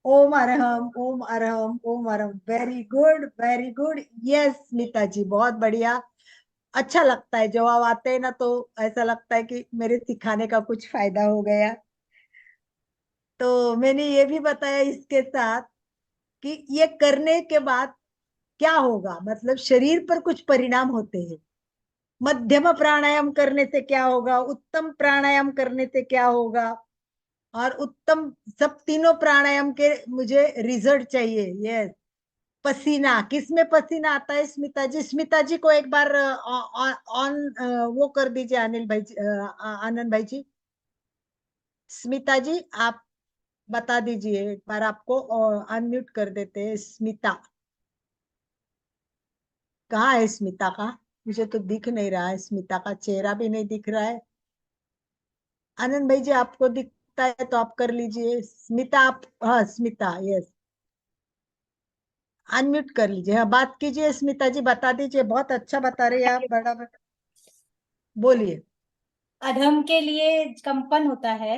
ओम अरहम, ओम अरहम, ओम अरहम। Very good, very good. Yes Smita ji, बहुत बढ़िया। अच्छा लगता है जवाब आते हैं ना, तो ऐसा लगता है कि मेरे सिखाने का कुछ फायदा हो गया। तो मैंने ये भी बताया इसके साथ कि ये करने के बाद क्या होगा, मतलब शरीर पर कुछ परिणाम होते हैं। मध्यम प्राणायाम करने से क्या होगा, उत्तम प्राणायाम करने से क्या होगा, और उत्तम, सब तीनों प्राणायाम के मुझे रिजल्ट चाहिए। यस। पसीना, किसमें पसीना आता है स्मिता जी? स्मिता जी को एक बार ऑन वो कर दीजिए, अनिल भाई जी, आनंद भाई जी। स्मिता जी आप बता दीजिए एक बार, आपको अनम्यूट कर देते हैं। स्मिता कहाँ है? स्मिता का मुझे तो दिख नहीं रहा है, स्मिता का चेहरा भी नहीं दिख रहा है। आनंद भाई जी आपको दिखता है तो आप कर लीजिए। स्मिता आप, हाँ स्मिता, यस, अनम्यूट कर लीजिए, हाँ बात कीजिए स्मिता जी, बता दीजिए। बहुत अच्छा बता रही है आप, बड़ा बोलिए। अधम के लिए कंपन होता है,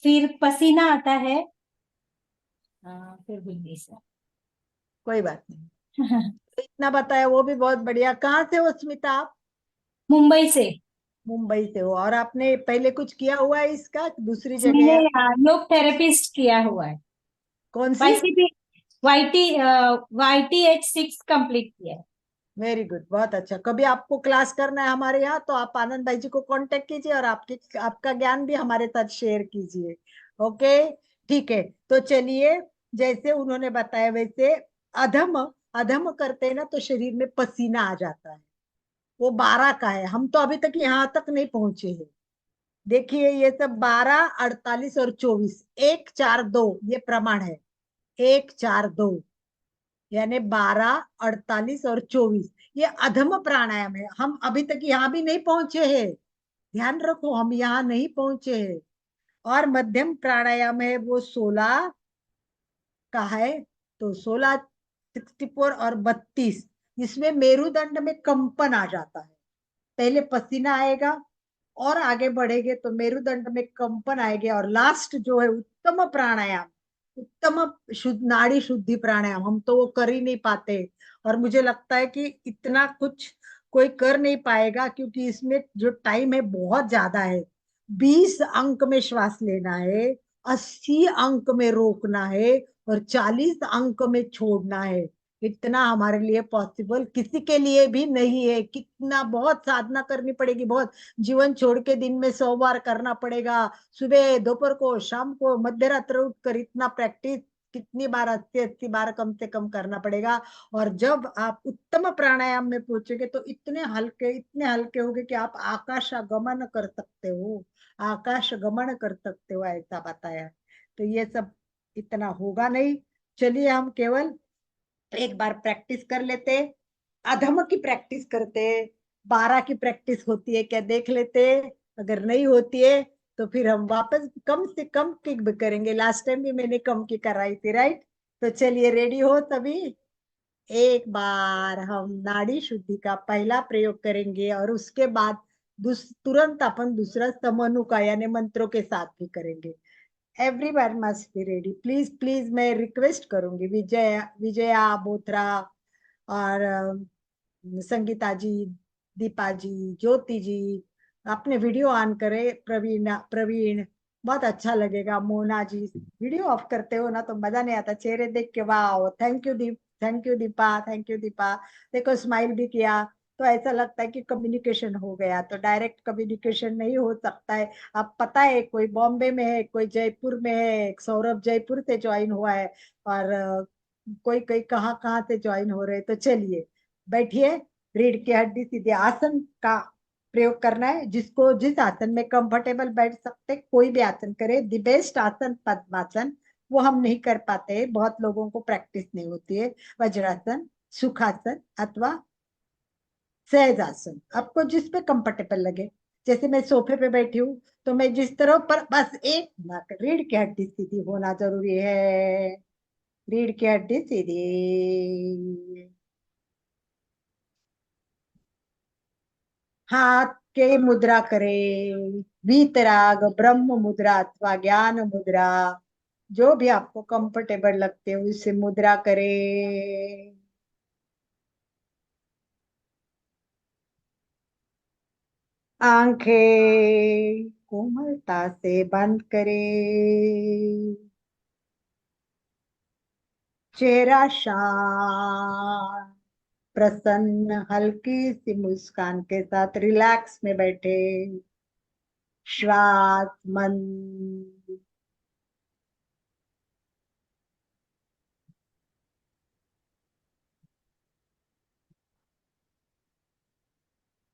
फिर पसीना आता है। फिर भूल गई सर। कोई बात नहीं, तो इतना बताया वो भी बहुत बढ़िया। कहाँ से हो स्मिता आप? मुंबई से। मुंबई से हो, और आपने पहले कुछ किया हुआ है इसका दूसरी जगह मैंने या योग थेरेपिस्ट किया हुआ है। कौन सी? वाईसीपी, वाईटी, YTH6 कंप्लीट किया है। वेरी गुड, बहुत अच्छा। कभी आपको क्लास करना है हमारे यहाँ तो आप आनंद भाई जी को कांटेक्ट कीजिए, और आपका ज्ञान भी हमारे साथ शेयर कीजिए। ओके, ठीक है। तो चलिए, जैसे उन्होंने बताया वैसे अधम, अधम करते हैं ना तो शरीर में पसीना आ जाता है। वो 12 का है, हम तो अभी तक यहाँ तक नहीं पहुंचे हैं। देखिए ये सब 12, 48 और 24, 1 4 2 ये प्रमाण है। 1 4 2 यानी 12, 48 और 24, ये अधम प्राणायाम है। हम अभी तक यहाँ भी नहीं पहुंचे हैं, ध्यान रखो, हम यहाँ नहीं पहुंचे हैं। और मध्यम प्राणायाम है वो 16 का है। तो 16, 64 और 32, इसमें मेरुदंड में कंपन आ जाता है। पहले पसीना आएगा और आगे बढ़ेंगे तो मेरुदंड में कंपन आएंगे, और लास्ट जो है उत्तम प्राणायाम, उत्तम शुद्ध नाड़ी शुद्धि प्राणायाम, हम तो वो कर ही नहीं पाते। और मुझे लगता है कि इतना कुछ कोई कर नहीं पाएगा, क्योंकि इसमें जो टाइम है बहुत ज्यादा है। 20 अंक में श्वास लेना है, 80 अंक में रोकना है, और 40 अंक में छोड़ना है। इतना हमारे लिए पॉसिबल किसी के लिए भी नहीं है। कितना, बहुत साधना करनी पड़ेगी, बहुत, जीवन छोड़ के दिन में 100 बार करना पड़ेगा, सुबह दोपहर को शाम को मध्य रात्र उठकर इतना प्रैक्टिस, कितनी बार, 80 80 बार कम से कम करना पड़ेगा। और जब आप उत्तम प्राणायाम में पहुंचेंगे तो इतने हल्के होंगे कि आप आकाश गमन कर सकते हो, आकाश गमन कर सकते हो, ऐसा बताया। तो ये सब इतना होगा नहीं। चलिए हम केवल एक बार प्रैक्टिस कर लेते, अधम की प्रैक्टिस करते, 12 की प्रैक्टिस होती है क्या देख लेते। अगर नहीं होती है तो फिर हम वापस कम से कम की करेंगे। लास्ट टाइम भी मैंने कम की कराई थी, राइट? तो चलिए, रेडी हो सभी? एक बार हम नाड़ी शुद्धि का पहला प्रयोग करेंगे, और उसके बाद तुरंत अपन दूसरा समूह का यानी मंत्रों के साथ भी करेंगे। Everyone must be ready, please please. मैं रिक्वेस्ट करूंगी विजया बोथरा और संगीता जी, दीपा जी, ज्योति जी, अपने वीडियो ऑन करें। प्रवीण, बहुत अच्छा लगेगा। मोना जी, वीडियो ऑफ करते हो ना तो मजा नहीं आता, चेहरे देख के वाह। Thank you Deep, thank you Deepa, thank you Deepa. देखो स्माइल भी किया, तो ऐसा लगता है कि कम्युनिकेशन हो गया। तो डायरेक्ट कम्युनिकेशन नहीं हो सकता है। अब पता है, कोई बॉम्बे में है, कोई जयपुर में है, एक सौरभ जयपुर से ज्वाइन हुआ है, और कोई कोई कहाँ कहाँ से ज्वाइन हो रहे हैं। तो चलिए बैठिए, रीढ़ की हड्डी सीधे, आसन का प्रयोग करना है। जिसको जिस आसन में कंफर्टेबल बैठ सकते कोई भी आसन करे। द बेस्ट आसन पद्मासन, वो हम नहीं कर पाते, बहुत लोगों को प्रैक्टिस नहीं होती है। वज्रासन, सुखासन अथवा सहजासन, आपको जिस पे कंफर्टेबल लगे। जैसे मैं सोफे पे बैठी हूँ तो मैं जिस तरह पर, बस एक मिनट, रीढ़ की हड्डी सीधी होना जरूरी है। रीढ़ की हड्डी सीधी, हाथ के मुद्रा करे, वीतराग, ब्रह्म मुद्रा अथवा ज्ञान मुद्रा, जो भी आपको कंफर्टेबल लगते हो उससे मुद्रा करे। आंखें कोमलता से बंद करे, चेहरा शांत, प्रसन्न, हल्की सी मुस्कान के साथ रिलैक्स में बैठे, श्वास मन,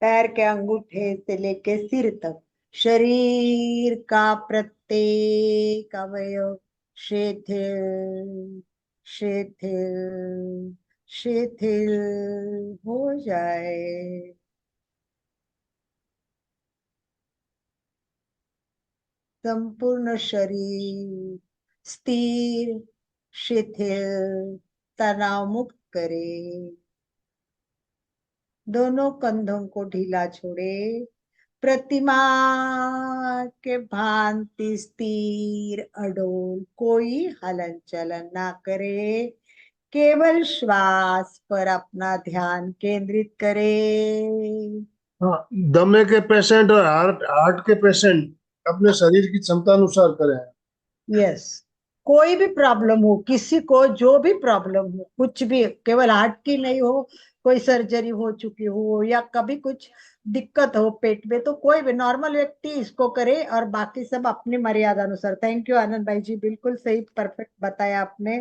पैर के अंगूठे से लेके सिर तक शरीर का प्रत्येक अवयव शिथिल शिथिल शिथिल हो जाए। संपूर्ण शरीर स्थिर शिथिल तनाव मुक्त करे। दोनों कंधों को ढीला छोड़े, प्रतिमा के भांति स्थिर अडोल, कोई हलन चलन ना करे, केवल श्वास पर अपना ध्यान केंद्रित करे। हाँ, दमे के पेशेंट और हार्ट हार्ट के पेशेंट अपने शरीर की क्षमता अनुसार करें। यस, कोई भी प्रॉब्लम हो, किसी को जो भी प्रॉब्लम हो, कुछ भी, केवल हार्ट की नहीं हो, कोई सर्जरी हो चुकी हो या कभी कुछ दिक्कत हो पेट में, तो कोई भी नॉर्मल व्यक्ति इसको करे और बाकी सब अपनी मर्यादा अनुसार। थैंक यू आनंद भाई जी, बिल्कुल सही परफेक्ट बताया आपने।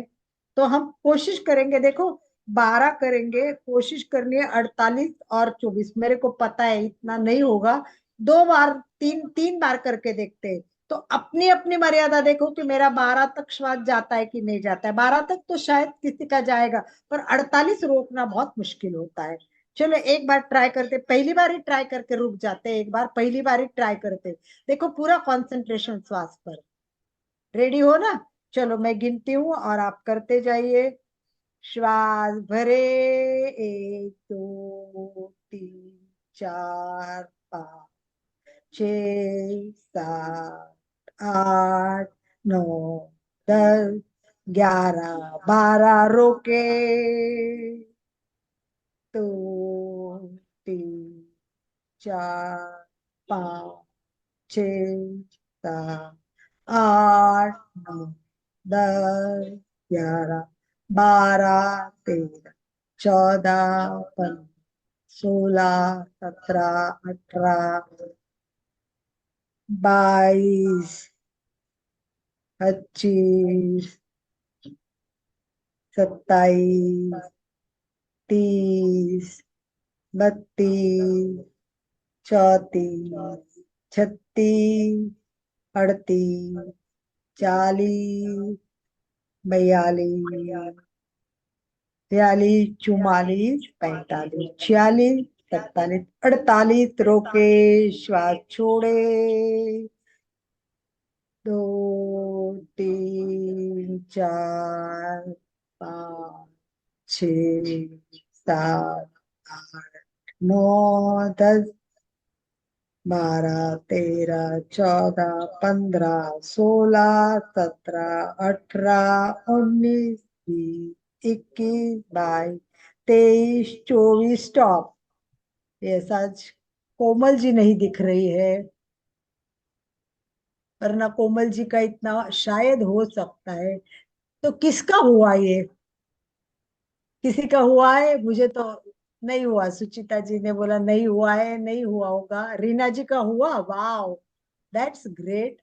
तो हम कोशिश करेंगे, देखो 12 करेंगे, कोशिश करनी है 48 और 24। मेरे को पता है इतना नहीं होगा, 2 बार, तीन तीन बार करके देखते हैं। तो अपनी अपनी मर्यादा देखो कि मेरा 12 तक श्वास जाता है कि नहीं जाता है। 12 तक तो शायद किसी का जाएगा, पर 48 रोकना बहुत मुश्किल होता है। चलो एक बार ट्राई करते, पहली बार ही ट्राई करके रुक जाते हैं, एक बार पहली बार ही ट्राई करते। देखो पूरा कंसंट्रेशन श्वास पर। रेडी हो ना? चलो मैं गिनती हूँ और आप करते जाइए। श्वास भरे, 1 2 3 4 5 6 7 8 9 10 11 12, रोके, 2 3 4 5 6 7 8 9 10 11 12 13 14 15 16 17 18 22 25 27 30 32 34 36 38 40 42 43 44 45 46 47 48, रोके, श्वास छोड़े, 2 3 4 5 6 7 8 9 10 12 13 14 15 16 17 18 19 20 21 22 23 24, स्टॉप। ये आज कोमल जी नहीं दिख रही है, वरना कोमल जी का इतना शायद हो सकता है। तो किसका हुआ ये? किसी का हुआ है? मुझे तो नहीं हुआ। सुचिता जी ने बोला नहीं हुआ है, नहीं हुआ होगा। रीना जी का हुआ? Wow, that's great,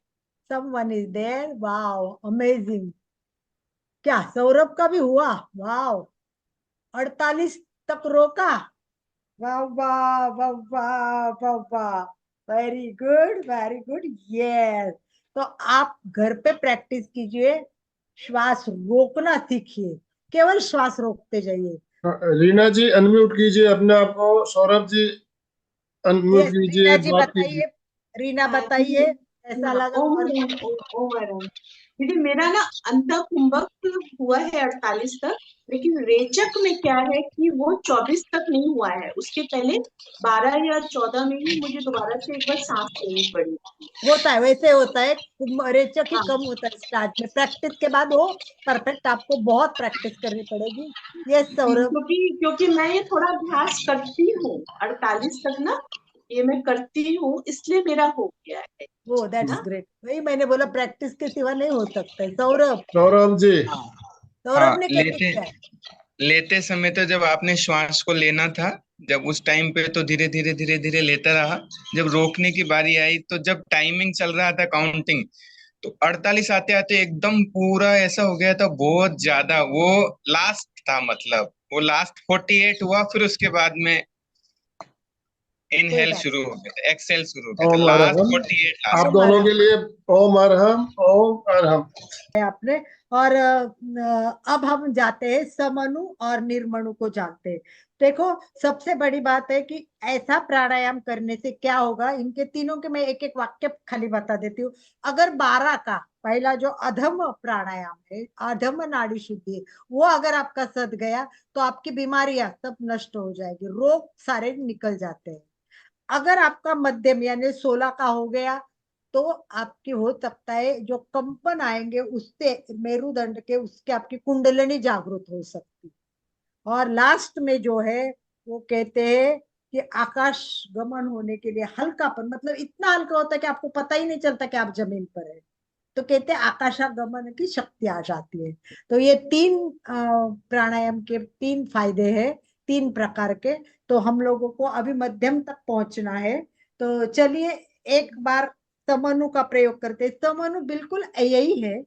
someone is there, wow, amazing. क्या सौरभ का भी हुआ? वाओ, 48 तक रोका, वाह वाह वाह वाह वाह वाह, very good very good, yes. तो आप घर पे प्रैक्टिस कीजिए, श्वास रोकना सीखिए, केवल श्वास रोकते जाइए। हाँ, रीना जी अनम्यूट कीजिए अपने आप को। सौरभ जी अनम्यूट यस, कीजिए, रीना जी बात कीजिए। बताइए, रीना बताइए। ऐसा लगा ओम और ओम दीदी, मेरा ना अंत कुंभक हुआ है 48 तक, लेकिन रेचक में क्या है कि वो 24 तक नहीं हुआ है, उसके पहले 12 या 14 में ही मुझे दोबारा से एक बार सांस लेनी पड़ी। होता है, वैसे होता है, रेचक ही हाँ, कम होता है स्टार्ट में, प्रैक्टिस के बाद वो परफेक्ट, आपको बहुत प्रैक्टिस करनी पड़ेगी। यस सौरभ। क्योंकि क्योंकि मैं ये थोड़ा अभ्यास करती हूँ 48 तक ना, ये मैं करती हूँ, इसलिए मेरा हो गया है वो दैट्स ना। ग्रेट, वही मैंने बोला, प्रैक्टिस के सिवा नहीं हो सकता है। सौरभ, सौरभ जी, सौरभ हाँ, ने कैसे लेते किया? लेते समय तो जब आपने श्वास को लेना था, जब उस टाइम पे तो धीरे धीरे धीरे धीरे लेता रहा। जब रोकने की बारी आई तो जब टाइमिंग चल रहा था काउंटिंग, तो 48 आते आते एकदम पूरा ऐसा हो गया था, बहुत ज्यादा। वो लास्ट था, मतलब वो लास्ट 48 हुआ, फिर उसके बाद में कोई इनहेल बात शुरू हो गया था, एक्सेल शुरू हो गया था, ओम लास्ट अरहम। 48 आप लास्ट। ओम दोनों अरहम के लिए ओम अरहम, ओम अरहम। है आपने। और अब हम जाते हैं समनु और निर्मणु को जानते हैं। देखो, सबसे बड़ी बात है कि ऐसा प्राणायाम करने से क्या होगा, इनके तीनों के मैं एक एक वाक्य खाली बता देती हूँ। अगर 12 का पहला जो अधम प्राणायाम है, अधम नाड़ी शुद्धि है, वो अगर आपका सद गया तो आपकी बीमारियां सब नष्ट हो जाएगी, रोग सारे निकल जाते हैं। अगर आपका मध्यम यानी 16 का हो गया तो आपकी हो सकता है जो कंपन आएंगे उससे मेरुदंड के, उसके आपकी कुंडलिनी जागृत हो सकती। और लास्ट में जो है वो कहते हैं कि आकाश गमन होने के लिए हल्कापन, मतलब इतना हल्का होता है कि आपको पता ही नहीं चलता कि आप जमीन पर है, तो कहते हैं आकाशागमन की शक्ति आ जाती है। तो ये तीन प्राणायाम के तीन फायदे हैं, तीन प्रकार के। तो हम लोगों को अभी मध्यम तक पहुंचना है। तो चलिए एक बार समनु का प्रयोग करते हैं। समनु बिल्कुल यही है,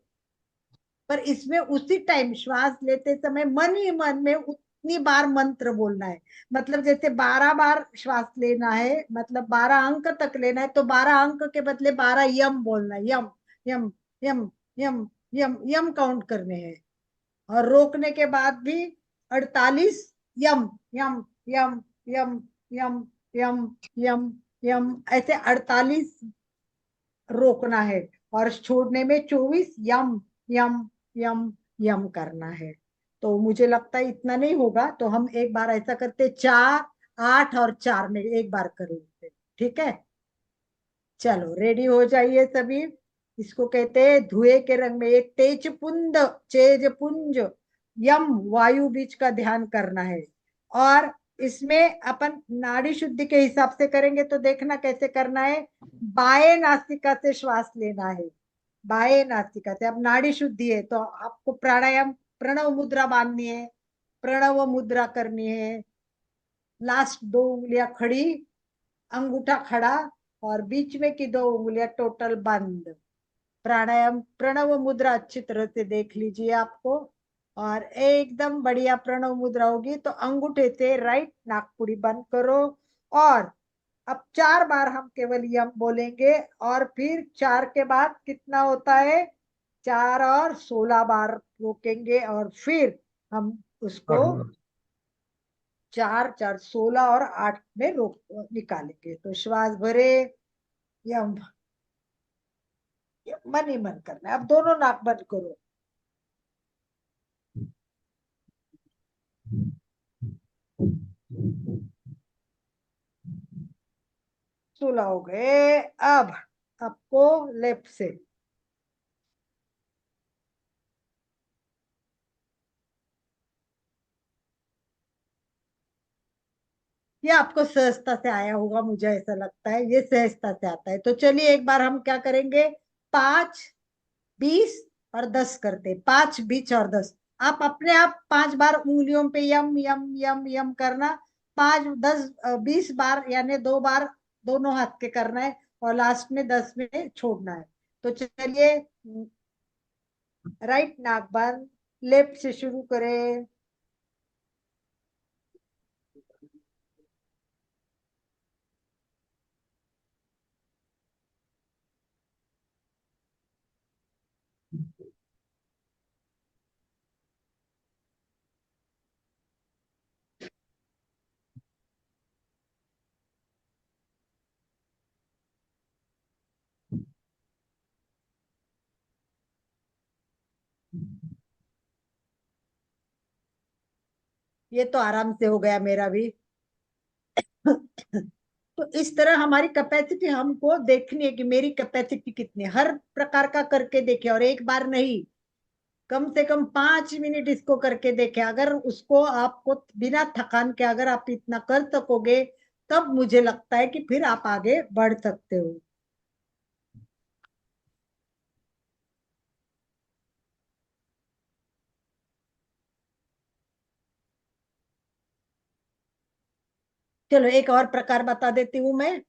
पर इसमें उसी टाइम श्वास लेते समय मन ही मन में उतनी बार मंत्र बोलना है। मतलब जैसे 12 बार श्वास लेना है, मतलब 12 अंक तक लेना है, तो 12 अंक के बदले 12 यम बोलना है। यम यम यम यम यम यम काउंट करने हैं। और रोकने के बाद भी 48 यम यम यम यम यम यम यम यम, ऐसे 48 रोकना है। और छोड़ने में 24 यम यम यम यम करना है। तो मुझे लगता है इतना नहीं होगा, तो हम एक बार ऐसा करते, 4, 8 और 4 में एक बार कर लेते, ठीक है? चलो रेडी हो जाइए सभी। इसको कहते हैं धुएं के रंग में एक तेज पुंज, चेज पुंज, यम वायु बीच का ध्यान करना है। और इसमें अपन नाड़ी शुद्धि के हिसाब से करेंगे, तो देखना कैसे करना है। बाएं नासिका से श्वास लेना है, बाएं नासिका से। अब नाड़ी शुद्धि है तो आपको प्राणायाम, प्रणव मुद्रा बांधनी है, प्रणव मुद्रा करनी है। लास्ट 2 उंगलियां खड़ी, अंगूठा खड़ा, और बीच में की 2 उंगलियां टोटल बंद। प्राणायाम प्रणव मुद्रा अच्छी तरह से देख लीजिए आपको। और एकदम बढ़िया प्रणव मुद्रा होगी तो अंगूठे से राइट नाकपुड़ी बंद करो। और अब 4 बार हम केवल यम बोलेंगे, और फिर 4 के बाद कितना होता है, 4 और 16 बार रोकेंगे, और फिर हम उसको अरहम। 4, 4, 16 और 8 में रोक निकालेंगे। तो श्वास भरे, यम, मन ही मन करना है। अब दोनों नाक बंद करो। 16 हो गए। अब आपको लेफ्ट से, ये आपको सहजता से आया होगा, मुझे ऐसा लगता है ये सहजता से आता है। तो चलिए एक बार हम क्या करेंगे, 5, 20 और 10 करते, 5, 20 और 10। आप अपने आप 5 बार उंगलियों पे यम यम यम यम करना, 5, 10, 20 बार यानी 2 बार दोनों हाथ के करना है, और लास्ट में 10 में छोड़ना है। तो चलिए राइट नाक बंद, लेफ्ट से शुरू करें। ये तो आराम से हो गया मेरा भी। तो इस तरह हमारी कैपेसिटी हमको देखनी है कि मेरी कैपेसिटी कितनी है, हर प्रकार का करके देखे, और एक बार नहीं, कम से कम 5 मिनट इसको करके देखे। अगर उसको आपको बिना थकान के अगर आप इतना कर सकोगे, तब मुझे लगता है कि फिर आप आगे बढ़ सकते हो। चलो एक और प्रकार बता देती हूँ मैं,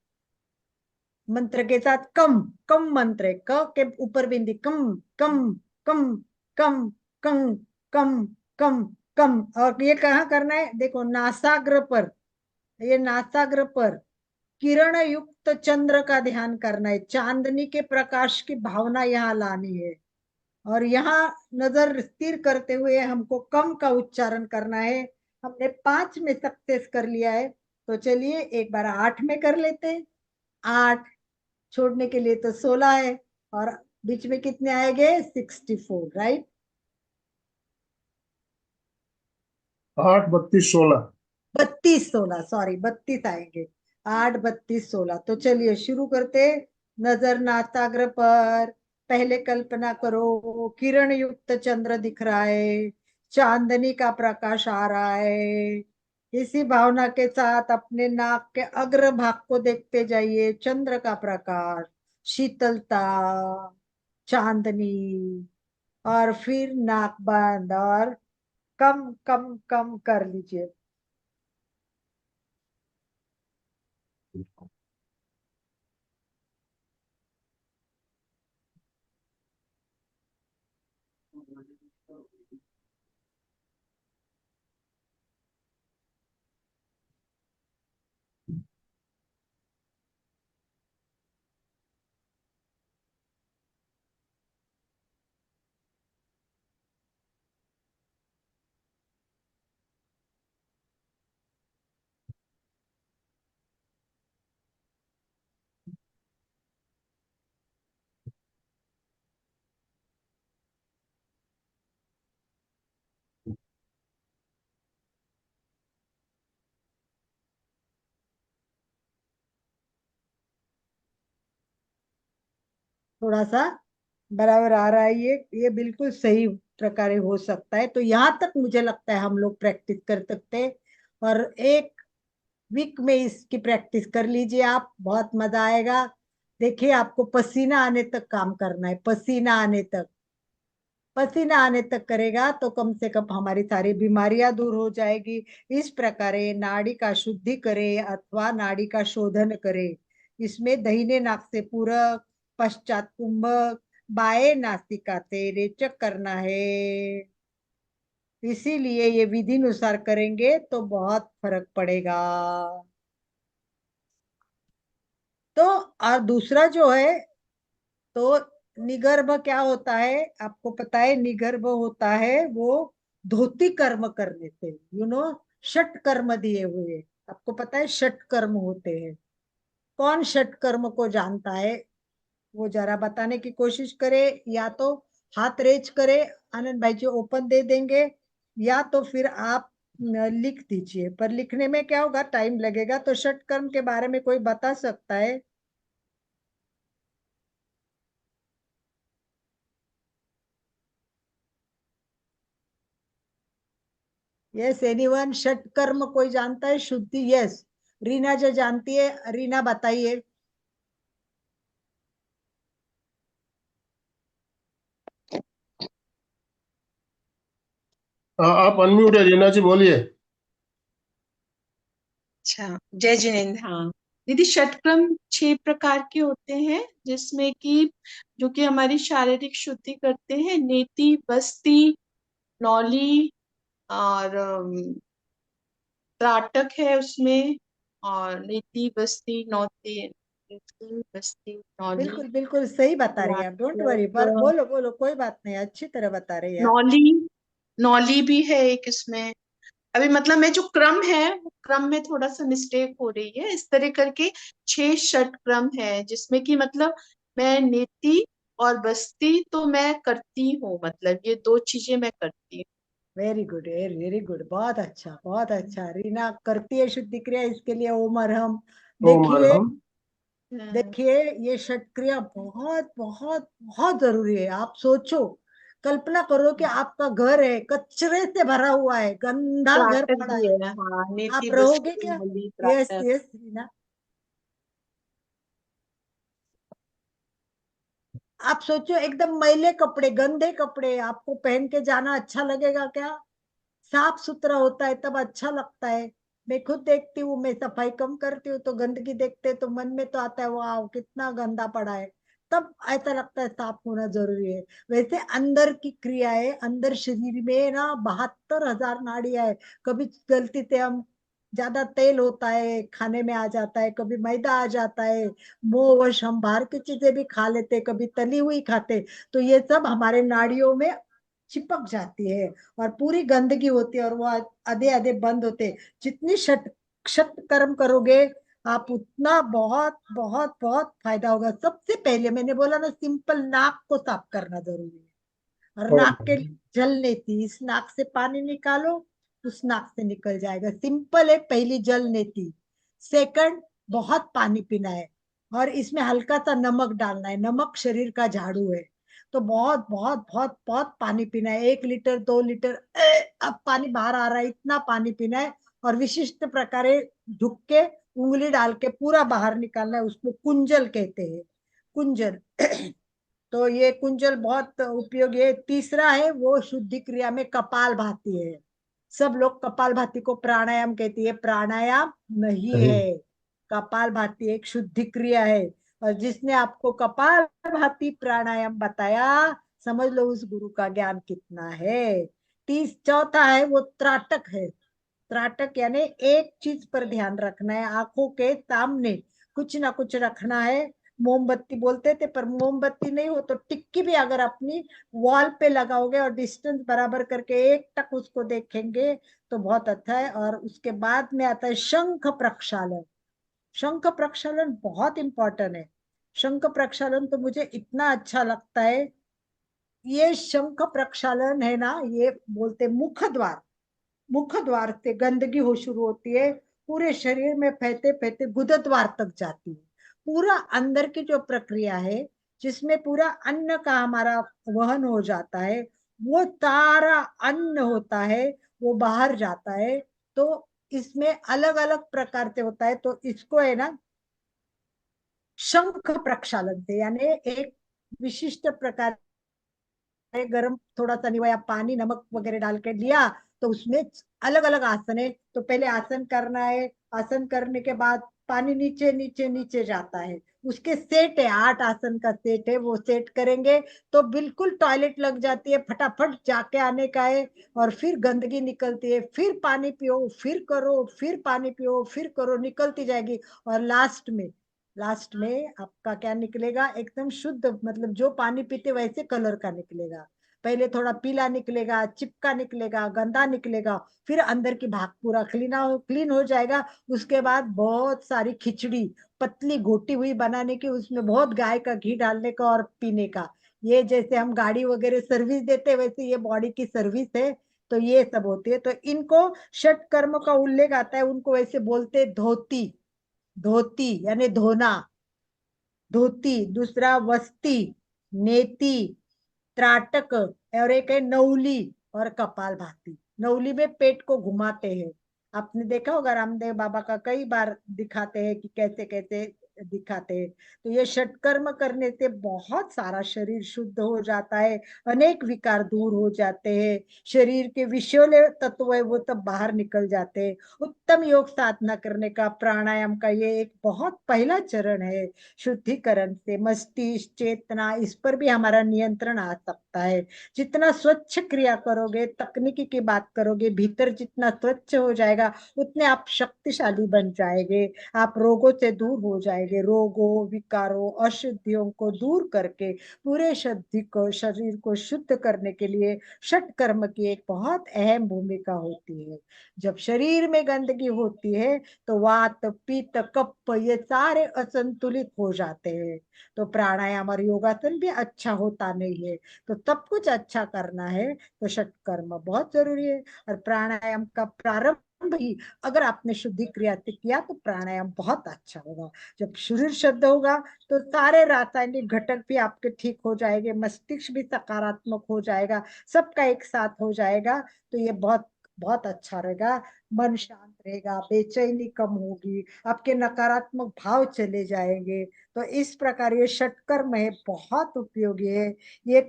मंत्र के साथ। कम कम मंत्र है, क के ऊपर बिंदी, कम कम कम कम कम कम कम कम। और ये कहाँ करना है, देखो नासाग्र पर, ये नासाग्र पर किरण युक्त चंद्र का ध्यान करना है, चांदनी के प्रकाश की भावना यहाँ लानी है, और यहाँ नजर स्थिर करते हुए हमको कम का उच्चारण करना है। हमने 5 में सक्सेस कर लिया है, तो चलिए एक बार 8 में कर लेते हैं। 8 छोड़ने के लिए तो 16 है, और बीच में कितने आएंगे, 64, राइट। 8 32 16। 32 16, सॉरी 32 आएंगे। 8 32 16, तो चलिए शुरू करते। नजर नासाग्र पर, पहले कल्पना करो किरण युक्त चंद्र दिख रहा है, चांदनी का प्रकाश आ रहा है। इसी भावना के साथ अपने नाक के अग्र भाग को देखते जाइए, चंद्र का प्रकाश, शीतलता, चांदनी, और फिर नाक बंद और कम कम कम कर लीजिए। थोड़ा सा बराबर आ रहा है, ये बिल्कुल सही प्रकार हो सकता है। तो यहाँ तक मुझे लगता है हम लोग प्रैक्टिस कर सकते हैं, और एक वीक में इसकी प्रैक्टिस कर लीजिए आप, बहुत मजा आएगा। देखिए आपको पसीना आने तक काम करना है, पसीना आने तक, पसीना आने तक करेगा तो कम से कम हमारी सारी बीमारियां दूर हो जाएगी। इस प्रकार नाड़ी का शुद्धि करे अथवा नाड़ी का शोधन करे। इसमें दाहिने नाक से पूरक, पश्चात कुंभक, बाएं नासिका से रेचक करना है। इसीलिए ये विधि अनुसार करेंगे तो बहुत फर्क पड़ेगा। तो और दूसरा जो है, तो निगर्भ क्या होता है, आपको पता है, निगर्भ होता है वो धोती कर्म करने से, षट कर्म दिए हुए, आपको पता है षट कर्म होते हैं। कौन षट कर्म को जानता है, वो जरा बताने की कोशिश करे, या तो हाथ रेज करे, आनंद भाई जी ओपन दे देंगे, या तो फिर आप लिख दीजिए। पर लिखने में क्या होगा, टाइम लगेगा। तो षट कर्म के बारे में कोई बता सकता है? यस एनीवन, षट कर्म कोई जानता है, शुद्धि, यस। रीना जो जानती है, रीना बताइए। आप अनम्यूट है रीना जी, बोलिए। अच्छा, जय जिनेन्द्र। हाँ दीदी, षटक्रम 6 प्रकार के होते हैं, जिसमें कि जो कि हमारी शारीरिक शुद्धि करते हैं। नेति, बस्ती, नौली और त्राटक है उसमें। और नेति, बस्ती, नौती, नेति, बस्ती, नौली, बिल्कुल बिल्कुल सही बता रही है आप, डोंट वरी, पर त्राटक, बोलो बोलो, कोई बात नहीं, अच्छी तरह बता रही है आप। नौली। नौली भी है एक इसमें। अभी मतलब मैं जो क्रम है, वो क्रम में थोड़ा सा मिस्टेक हो रही है। इस तरह करके 6 षट क्रम है, जिसमें कि मतलब मैं नेति और बस्ती तो मैं करती हूँ, मतलब ये 2 चीजें मैं करती हूँ। वेरी गुड, वेरी गुड, बहुत अच्छा, बहुत अच्छा। रीना करती है शुद्धि क्रिया, इसके लिए ओम अरहम। ओम देखिए, अरहम। देखिए, ये षट क्रिया बहुत बहुत बहुत जरूरी है। आप सोचो, कल्पना करो कि आपका घर है, कचरे से भरा हुआ है, गंदा घर त्राटक पड़ा भी है, है, हाँ, नीति आप रहोगे दृष्टि क्या? मूली यस त्राटक। यस रीना, आप सोचो, एकदम मैले कपड़े, गंदे कपड़े आपको पहन के जाना अच्छा लगेगा क्या? साफ सुथरा होता है तब अच्छा लगता है। मैं खुद देखती हूँ, मैं सफाई कम करती हूँ, तो गंदगी देखते तो मन में तो आता है वाह कितना गंदा पड़ा है, तब ऐसा लगता है साफ होना जरूरी है। वैसे अंदर की क्रियाएं, अंदर शरीर में ना 72,000 नाड़ियां है। कभी गलती से हम, ज्यादा तेल होता है खाने में आ जाता है, कभी मैदा आ जाता है, मोवश हम बाहर की चीजें भी खा लेते, कभी तली हुई खाते, तो ये सब हमारे नाड़ियों में चिपक जाती है और पूरी गंदगी होती है और वो आधे आधे बंद होते हैं। जितनी शत कर्म करोगे आप, उतना बहुत बहुत बहुत फायदा होगा। सबसे पहले मैंने बोला ना, सिंपल नाक को साफ करना जरूरी है। और नाक के लिए जल नेति, इस नाक से पानी निकालो, उस नाक से निकल जाएगा। सिंपल है, पहली जल नेति। सेकंड, बहुत पानी पीना है और इसमें हल्का सा नमक डालना है। नमक शरीर का झाड़ू है, तो बहुत बहुत बहुत बहुत पानी पीना है। 1 लीटर 2 लीटर, अब पानी बाहर आ रहा है, इतना पानी पीना है। और विशिष्ट प्रकारे ढुक के उंगली डाल के पूरा बाहर निकालना है, उसको कुंजल कहते हैं, कुंजल। तो ये कुंजल बहुत उपयोगी है। तीसरा है वो शुद्धि क्रिया में कपाल भाती है। सब लोग कपाल भाती को प्राणायाम कहती है, प्राणायाम नहीं नहीं। है। कपाल भाती एक शुद्धि क्रिया है, और जिसने आपको कपाल भाती प्राणायाम बताया, समझ लो उस गुरु का ज्ञान कितना है। चौथा है वो त्राटक है। त्राटक यानी एक चीज पर ध्यान रखना है, आंखों के सामने कुछ ना कुछ रखना है। मोमबत्ती बोलते थे, पर मोमबत्ती नहीं हो तो टिक्की भी अगर अपनी वॉल पे लगाओगे और डिस्टेंस बराबर करके एक टक उसको देखेंगे तो बहुत अच्छा है। और उसके बाद में आता है शंख प्रक्षालन। शंख प्रक्षालन बहुत इंपॉर्टेंट है। शंख प्रक्षालन तो मुझे इतना अच्छा लगता है। ये शंख प्रक्षालन है ना, ये बोलते मुख द्वार, मुख द्वार से गंदगी हो शुरू होती है, पूरे शरीर में फैलते फैलते गुदद्वार तक जाती है। पूरा अंदर की जो प्रक्रिया है, जिसमें पूरा अन्न का हमारा वहन हो जाता है, वो सारा अन्न होता है, वो बाहर जाता है। तो इसमें अलग अलग प्रकार से होता है, तो इसको है ना शंख प्रक्षालन से, यानी एक विशिष्ट प्रकार, गरम थोड़ा सा निवाया पानी नमक वगैरह डाल के लिया, तो उसमें अलग अलग आसन है। तो पहले आसन करना है, आसन करने के बाद पानी नीचे नीचे नीचे जाता है। उसके सेट है, 8 आसन का सेट है, वो सेट करेंगे तो बिल्कुल टॉयलेट लग जाती है, फटाफट जाके आने का है। और फिर गंदगी निकलती है, फिर पानी पियो, फिर करो, फिर पानी पियो, फिर करो, निकलती जाएगी। और लास्ट में आपका क्या निकलेगा? एकदम शुद्ध, मतलब जो पानी पीते वैसे कलर का निकलेगा। पहले थोड़ा पीला निकलेगा, चिपका निकलेगा, गंदा निकलेगा, फिर अंदर की भाग पूरा क्लीन हो जाएगा। उसके बाद बहुत सारी खिचड़ी, पतली घोटी हुई बनाने की, उसमें बहुत गाय का घी डालने का और पीने का। ये जैसे हम गाड़ी वगैरह सर्विस देते हैं, वैसे ये बॉडी की सर्विस है। तो ये सब होती है, तो इनको षट कर्म का उल्लेख आता है, उनको वैसे बोलते धोती। धोती यानी धोना, धोती। दूसरा वस्ती, नेति, त्राटक, और एक है नौली और कपाल भाती। नौली में पेट को घुमाते हैं। आपने देखा होगा, रामदेव बाबा का कई बार दिखाते हैं कि कैसे कैसे दिखाते हैं। तो ये षटकर्म करने से बहुत सारा शरीर शुद्ध हो जाता है, अनेक विकार दूर हो जाते हैं, शरीर के विषैले तत्व है वो तब बाहर निकल जाते हैं। उत्तम योग साधना करने का, प्राणायाम का ये एक बहुत पहला चरण है। शुद्धिकरण से मस्तिष्क चेतना, इस पर भी हमारा नियंत्रण आ सकता है। जितना स्वच्छ क्रिया करोगे, तकनीकी की बात करोगे, भीतर जितना स्वच्छ हो जाएगा, उतने आप शक्तिशाली बन जाएंगे, आप रोगों से दूर हो जाएंगे। जाएंगे। रोगों, विकारों, अशुद्धियों को दूर करके पूरे शरीर को शुद्ध करने के लिए षट कर्म की एक बहुत अहम भूमिका होती है। जब शरीर में गंदगी होती है तो वात, पित्त, कफ ये सारे असंतुलित हो जाते हैं। तो प्राणायाम और योगासन भी अच्छा होता नहीं है। तो सब कुछ अच्छा करना है तो षट कर्म बहुत जरूरी है। और प्राणायाम का प्रारंभ ही अगर आपने शुद्धि क्रिया से किया तो प्राणायाम बहुत अच्छा होगा। जब शरीर शुद्ध होगा तो सारे रासायनिक घटक भी आपके ठीक हो जाएंगे, मस्तिष्क भी सकारात्मक हो जाएगा, सबका एक साथ हो जाएगा। तो ये बहुत बहुत अच्छा रहेगा। मन शांत रहेगा, बेचैनी कम होगी, आपके नकारात्मक भाव चले जाएंगे। तो इस प्रकार ये षटकर्म है, बहुत उपयोगी है। ये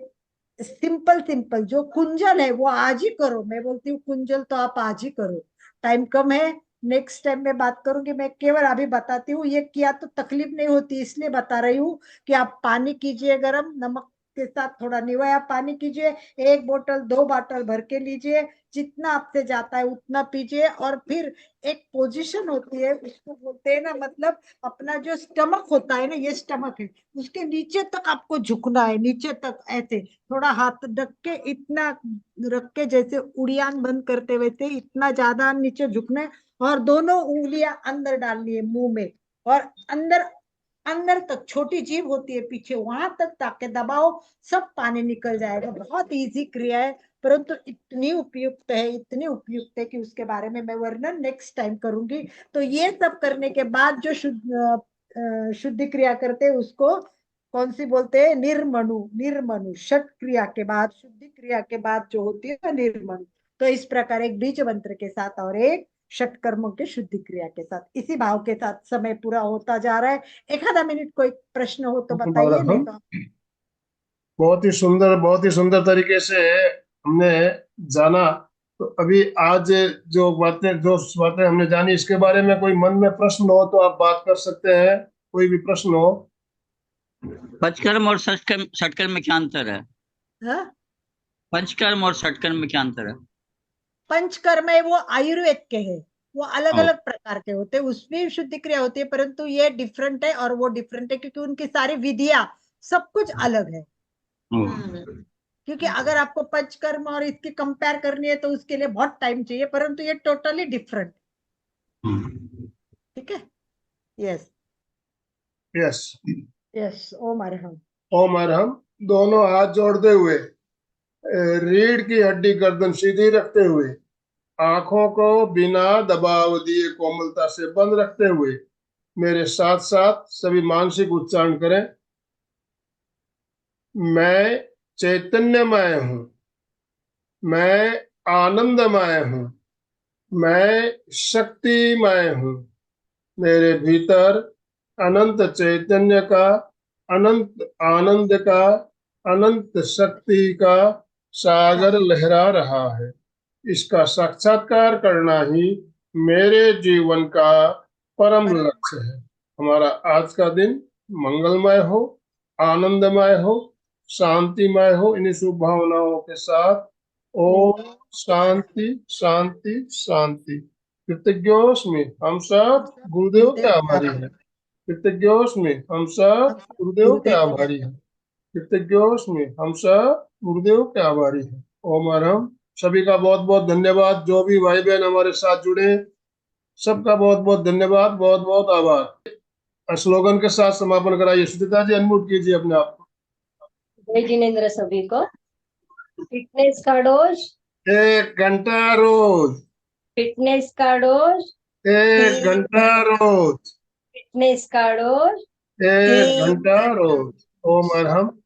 सिंपल सिंपल जो कुंजल है वो आज ही करो। मैं बोलती हूँ कुंजल तो आप आज ही करो। टाइम कम है, नेक्स्ट टाइम मैं बात करूंगी। मैं केवल अभी बताती हूँ, ये किया तो तकलीफ नहीं होती इसलिए बता रही हूँ कि आप पानी कीजिए गरम, नमक के साथ थोड़ा निवाया पानी कीजिए, 1 बोतल 2 बोतल भर के लीजिए, जितना आपसे जाता है उतना पीजिए। और फिर एक पोजीशन होती है, उसको बोलते हैं ना, मतलब अपना जो स्टमक होता है ना, ये स्टमक है, उसके नीचे तक आपको झुकना है, नीचे तक ऐसे थोड़ा हाथ रख के, इतना रख के जैसे उड़ियान बंद करते वैसे इतना ज्यादा नीचे झुकना है। और दोनों उंगलियां अंदर डालनी है मुंह में, और अंदर अंदर तक, छोटी जीभ होती है पीछे, वहां तक ताके दबाओ, सब पानी निकल जाएगा। बहुत इजी क्रिया है, परंतु इतनी उपयुक्त है, इतनी उपयुक्त है कि उसके बारे में मैं वर्णन नेक्स्ट टाइम करूंगी। तो ये सब करने के बाद जो शुद्धि क्रिया करते हैं उसको कौन सी बोलते हैं? निर्मणु। निर्मणु षट क्रिया के बाद, शुद्धि क्रिया के बाद जो होती है निर्मणु। तो इस प्रकार एक बीज मंत्र के साथ और एक षट कर्मों के शुद्धि क्रिया के साथ, इसी भाव के साथ समय पूरा होता जा रहा है। 1 आधा मिनट कोई प्रश्न हो तो बताइए, नहीं तो बहुत ही सुंदर तरीके से हमने जाना। तो अभी आज जो बातें हमने जानी, इसके बारे में कोई मन में प्रश्न हो तो आप बात कर सकते हैं, कोई भी प्रश्न हो। पंचकर्म और षटकर्म में क्या अंतर है? हाँ? पंचकर्म और षटकर्म में क्या अंतर है? पंचकर्म है वो आयुर्वेद के हैं, वो अलग ओ, अलग प्रकार के होते हैं, उसमें शुद्धि क्रिया होती है, परंतु ये डिफरेंट है और वो डिफरेंट है क्योंकि उनकी सारी विधियां सब कुछ अलग है। ओ, क्योंकि अगर आपको पंचकर्म और इसकी कंपेयर करनी है तो उसके लिए बहुत टाइम चाहिए, परंतु ये टोटली डिफरेंट। ठीक है। Yes yes. यस। ओम अरहम। ओम अरहम। दोनों हाथ जोड़ते हुए, रीढ़ की हड्डी गर्दन सीधी रखते हुए, आंखों को बिना दबाव दिए कोमलता से बंद रखते हुए मेरे साथ साथ सभी मानसिक उच्चारण करें। मैं चैतन्यमय हूँ, मैं आनंदमय हूँ, मैं शक्तिमय हूँ। मेरे भीतर अनंत चैतन्य का, अनंत आनंद का, अनंत शक्ति का सागर लहरा रहा है। इसका साक्षात्कार करना ही मेरे जीवन का परम लक्ष्य है। हमारा आज का दिन मंगलमय हो, आनंदमय हो, शांतिमय हो। इन्हीं शुभ भावनाओं के साथ ओम शांति शांति शांति। कृतज्ञोस्मि हम सब गुरुदेव के आभारी हैं। कृतज्ञोस्मि हम सब गुरुदेव के आभारी हैं। कृतज्ञोस्मि हम सब गुरुदेव के आभारी हैं। ओम अरहम। सभी का बहुत बहुत धन्यवाद। जो भी भाई बहन हमारे साथ जुड़े, सबका बहुत बहुत धन्यवाद, बहुत बहुत आभार। स्लोगन के साथ समापन कराइए। सुचिता जी अनम्यूट कीजिए अपने आप को। जय जिनेन्द्र सभी को। फिटनेस का डोज 1 घंटा रोज, फिटनेस का डोज 1 घंटा रोज, फिटनेस का डोज 1 घंटा रोज। ओम अरहम।